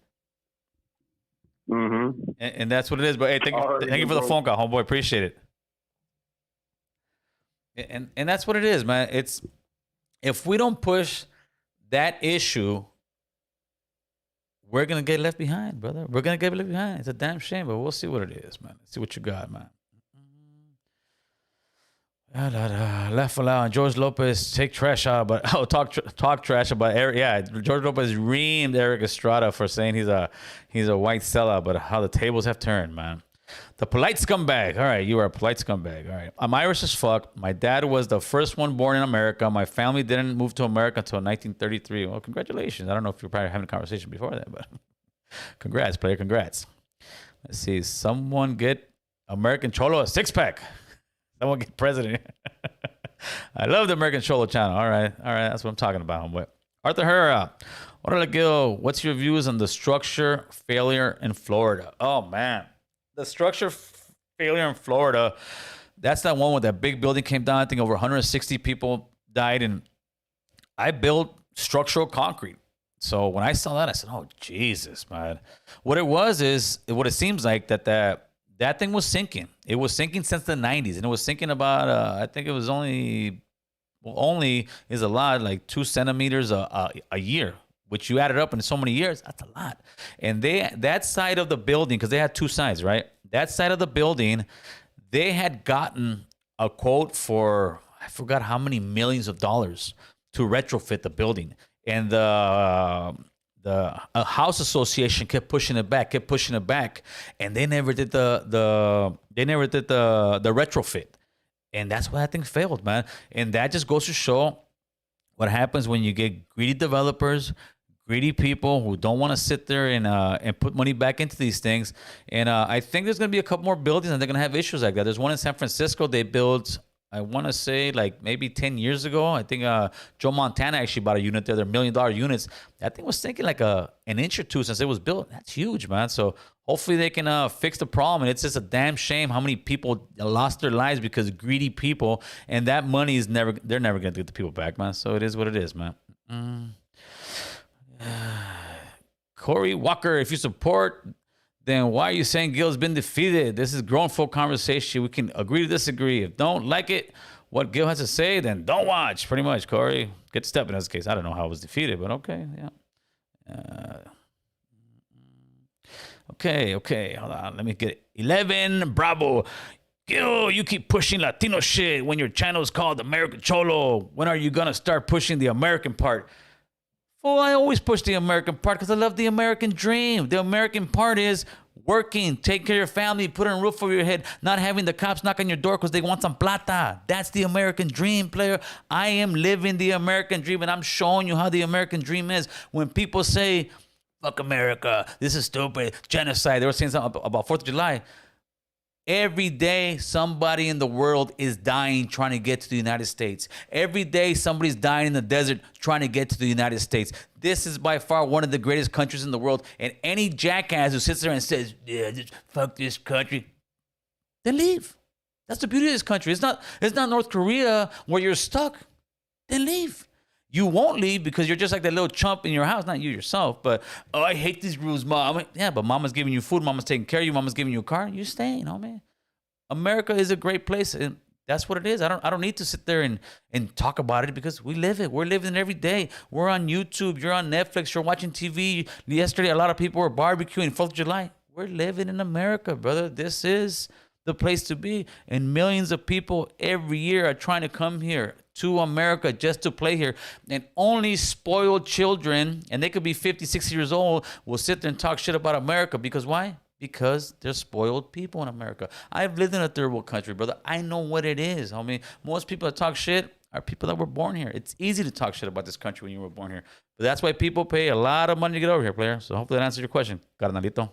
Mm-hmm. And that's what it is. But hey, thank you for the phone call, homeboy. Appreciate it. And that's what it is, man. It's if we don't push that issue, we're gonna get left behind, brother. We're gonna get left behind. It's a damn shame, but we'll see what it is, man. Let's see what you got, man. Laugh aloud. George Lopez take trash out, but talk trash about Eric. Yeah, George Lopez reamed Eric Estrada for saying he's a white sellout, but how the tables have turned, man. The polite scumbag. All right, you are a polite scumbag. All right, I'm Irish as fuck. My dad was the first one born in America. My family didn't move to America until 1933. Well, congratulations. I don't know if you're probably having a conversation before that, but congrats, player. Congrats. Let's see. Someone get American Cholo a six-pack. Someone get president. I love the American Cholo channel. All right. That's what I'm talking about, homeboy. Arthur Herrera. Hola, Gil. What's your views on the structure failure in Florida? Oh, man. The structure failure in Florida, that's that one where that big building came down. I think over 160 people died. And I built structural concrete. So when I saw that, I said, oh, Jesus, man. What it seems like that thing was sinking. It was sinking since the 90s. And it was sinking about, I think it was only is a lot, like 2 centimeters a year, which you added up in so many years, that's a lot. And that side of the building, because they had 2 sides, right? That side of the building, they had gotten a quote for, I forgot how many millions of dollars to retrofit the building. And the house association kept pushing it back, and they never did the retrofit, and that's why that thing failed, man. And that just goes to show what happens when you get greedy developers, greedy people who don't want to sit there and put money back into these things. And I think there's gonna be a couple more buildings, and they're gonna have issues like that. There's one in San Francisco they built, I want to say like maybe 10 years ago. I think Joe Montana actually bought a unit there. They're $1 million units. That thing was sinking like an inch or 2 since it was built. That's huge, man. So hopefully they can fix the problem. And it's just a damn shame how many people lost their lives because greedy people. And that money is they're never going to get the people back, man. So it is what it is, man. Corey Walker, if you support, then why are you saying Gil's been defeated? This is grown folk conversation. We can agree to disagree. If don't like it, what Gil has to say, then don't watch. Pretty much, Corey. Get step in this case. I don't know how it was defeated, but okay. Yeah. Okay. Hold on. Let me get it. 11 Bravo. Gil, you keep pushing Latino shit when your channel is called American Cholo. When are you going to start pushing the American part? Well, I always push the American part because I love the American dream. The American part is working, taking care of your family, putting a roof over your head, not having the cops knock on your door because they want some plata. That's the American dream, player. I am living the American dream, and I'm showing you how the American dream is. When people say, fuck America, this is stupid, genocide, they were saying something about 4th of July. Every day, somebody in the world is dying trying to get to the United States. Every day, somebody's dying in the desert trying to get to the United States. This is by far one of the greatest countries in the world. And any jackass who sits there and says, yeah, fuck this country, then leave. That's the beauty of this country. It's not North Korea where you're stuck. Then leave. You won't leave because you're just like that little chump in your house. Not you yourself, but, oh, I hate these rules, Mom. Yeah, but Mama's giving you food. Mama's taking care of you. Mama's giving you a car. You're staying, homie. America is a great place, and that's what it is. I don't need to sit there and talk about it because we live it. We're living it every day. We're on YouTube. You're on Netflix. You're watching TV. Yesterday, a lot of people were barbecuing 4th of July. We're living in America, brother. This is the place to be. And millions of people every year are trying to come here to America just to play here. And only spoiled children, and they could be 50, 60 years old, will sit there and talk shit about America. Because why? Because they're spoiled people in America. I've lived in a third world country, brother. I know what it is. I mean, most people that talk shit are people that were born here. It's easy to talk shit about this country when you were born here. But that's why people pay a lot of money to get over here, player. So hopefully that answers your question, carnalito.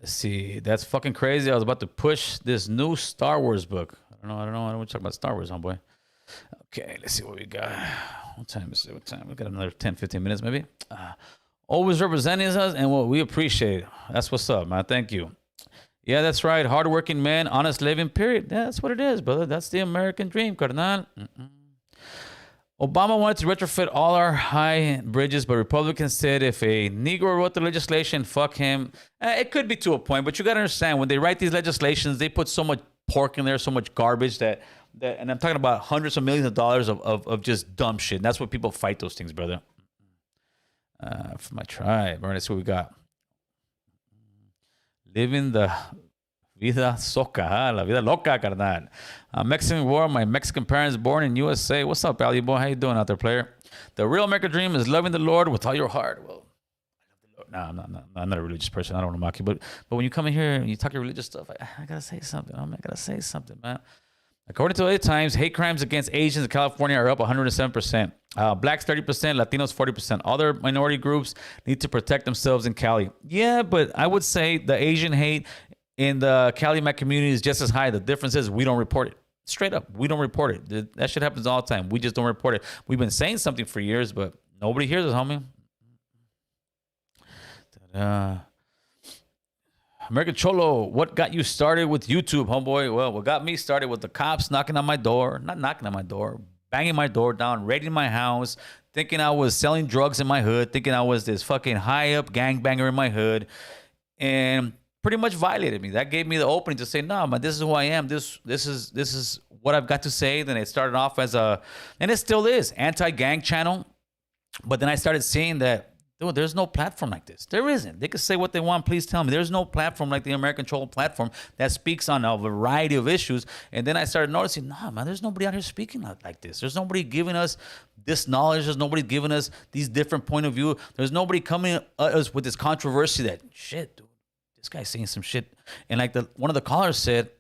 Let's see. That's fucking crazy. I was about to push this new Star Wars book. I don't want to talk about Star Wars, homeboy. Okay, let's see what we got. What time is it? What time? We got another 10, 15 minutes, maybe. Always representing us, and what we appreciate. That's what's up, man. Thank you. Yeah, that's right. Hardworking man, honest living, period. Yeah, that's what it is, brother. That's the American dream, carnal. Obama wanted to retrofit all our high bridges, but Republicans said if a Negro wrote the legislation, fuck him. It could be to a point, but you got to understand, when they write these legislations, they put so much pork in there, so much garbage that and I'm talking about hundreds of millions of dollars of just dumb shit. And that's what people fight those things, brother. For my tribe. All right, let's see what we got. Living the vida soca, la vida loca, carnal. Mexican war, my Mexican parents born in USA. What's up, Valley boy? How you doing out there, player? The real American dream is loving the Lord with all your heart. Well, I love the Lord. No, I'm not a religious person. I don't want to mock you. But when you come in here and you talk your religious stuff, I got to say something. I got to say something, man. According to the Times, hate crimes against Asians in California are up 107%. Blacks 30%, Latinos 40%. Other minority groups need to protect themselves in Cali. Yeah, but I would say the Asian hate in the Calumet community is just as high. The difference is we don't report it. Straight up, we don't report it. That shit happens all the time. We just don't report it. We've been saying something for years, but nobody hears us, homie. American Cholo, what got you started with YouTube, homeboy? Well, what got me started with the cops knocking on my door. Not knocking on my door, banging my door down, raiding my house, thinking I was selling drugs in my hood, thinking I was this fucking high-up gangbanger in my hood, and pretty much violated me. That gave me the opening to say, no, man, this is who I am. This is what I've got to say. Then it started off as and it still is, anti-gang channel. But then I started seeing that, dude, there's no platform like this. There isn't. They can say what they want. Please tell me. There's no platform like the American Cholo platform that speaks on a variety of issues. And then I started noticing, nah, man, there's nobody out here speaking like this. There's nobody giving us this knowledge. There's nobody giving us these different point of view. There's nobody coming at us with this controversy that, shit, dude, this guy's saying some shit. And like one of the callers said,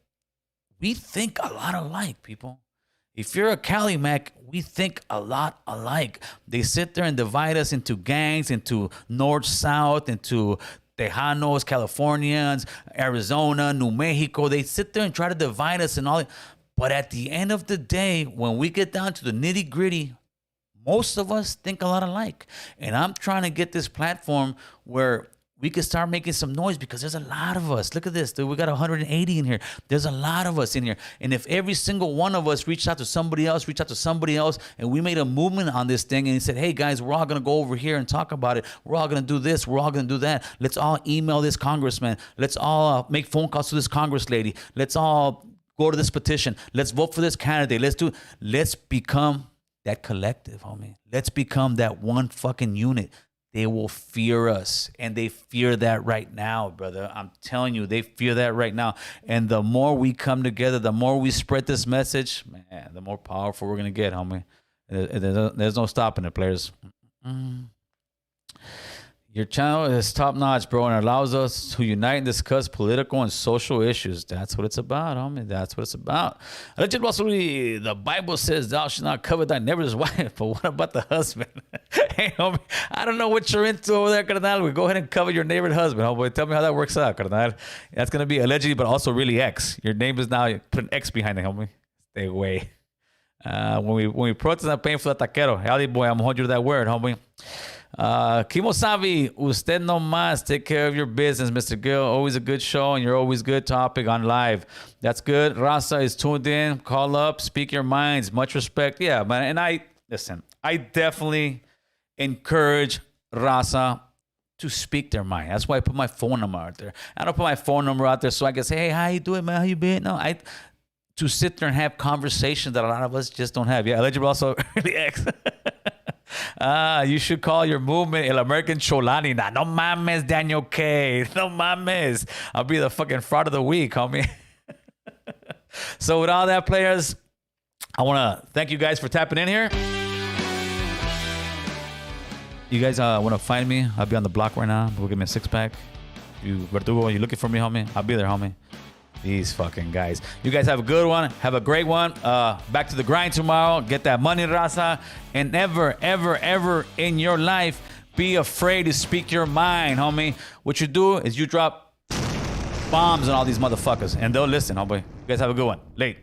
we think a lot alike, people. If you're a Cali Mac, we think a lot alike. They sit there and divide us into gangs, into North, South, into Tejanos, Californians, Arizona, New Mexico. They sit there and try to divide us and all that. But at the end of the day, when we get down to the nitty gritty, most of us think a lot alike. And I'm trying to get this platform where we can start making some noise because there's a lot of us. Look at this, dude. We got 180 in here. There's a lot of us in here. And if every single one of us reached out to somebody else, and we made a movement on this thing and said, hey, guys, we're all going to go over here and talk about it. We're all going to do this. We're all going to do that. Let's all email this congressman. Let's all make phone calls to this congress lady. Let's all go to this petition. Let's vote for this candidate. Let's become that collective, homie. Let's become that one fucking unit. They will fear us, and they fear that right now, brother. I'm telling you, they fear that right now. And the more we come together, the more we spread this message, man, the more powerful we're going to get, homie. There's no stopping it, players. Your channel is top notch, bro, and allows us to unite and discuss political and social issues. That's what it's about, homie. That's what it's about. The Bible says thou shalt not covet thy neighbor's wife, but what about the husband? Hey, homie, I don't know what you're into over there, carnal. We go ahead and covet your neighbor's husband, homie. Tell me how that works out, carnal. That's going to be allegedly, but also really X. Your name is now, put an X behind it, homie. Stay away. When we protest, I'm paying for the taquero. Howdy, boy, I'm going to hold you to that word, homie. Kimo Savi, usted no más. Take care of your business, Mr. Gill. Always a good show, and you're always good topic on live. That's good. Raza is tuned in. Call up, speak your minds. Much respect. Yeah, man. And I definitely encourage Raza to speak their mind. That's why I put my phone number out there. I don't put my phone number out there so I can say, hey, how you doing, man? How you been? No, to sit there and have conversations that a lot of us just don't have. Yeah, eligible also really X. You should call your movement El American Cholani. Nah, no mames, Daniel K. No mames. I'll be the fucking fraud of the week, homie. So with all that, players, I want to thank you guys for tapping in here. You guys want to find me? I'll be on the block right now. Go get me a six-pack. You Verdugo, you looking for me, homie? I'll be there, homie. These fucking guys. You guys have a good one. Have a great one. Back to the grind tomorrow. Get that money, raza. And never, ever, ever in your life be afraid to speak your mind, homie. What you do is you drop bombs on all these motherfuckers, and they'll listen, homie. You guys have a good one. Late.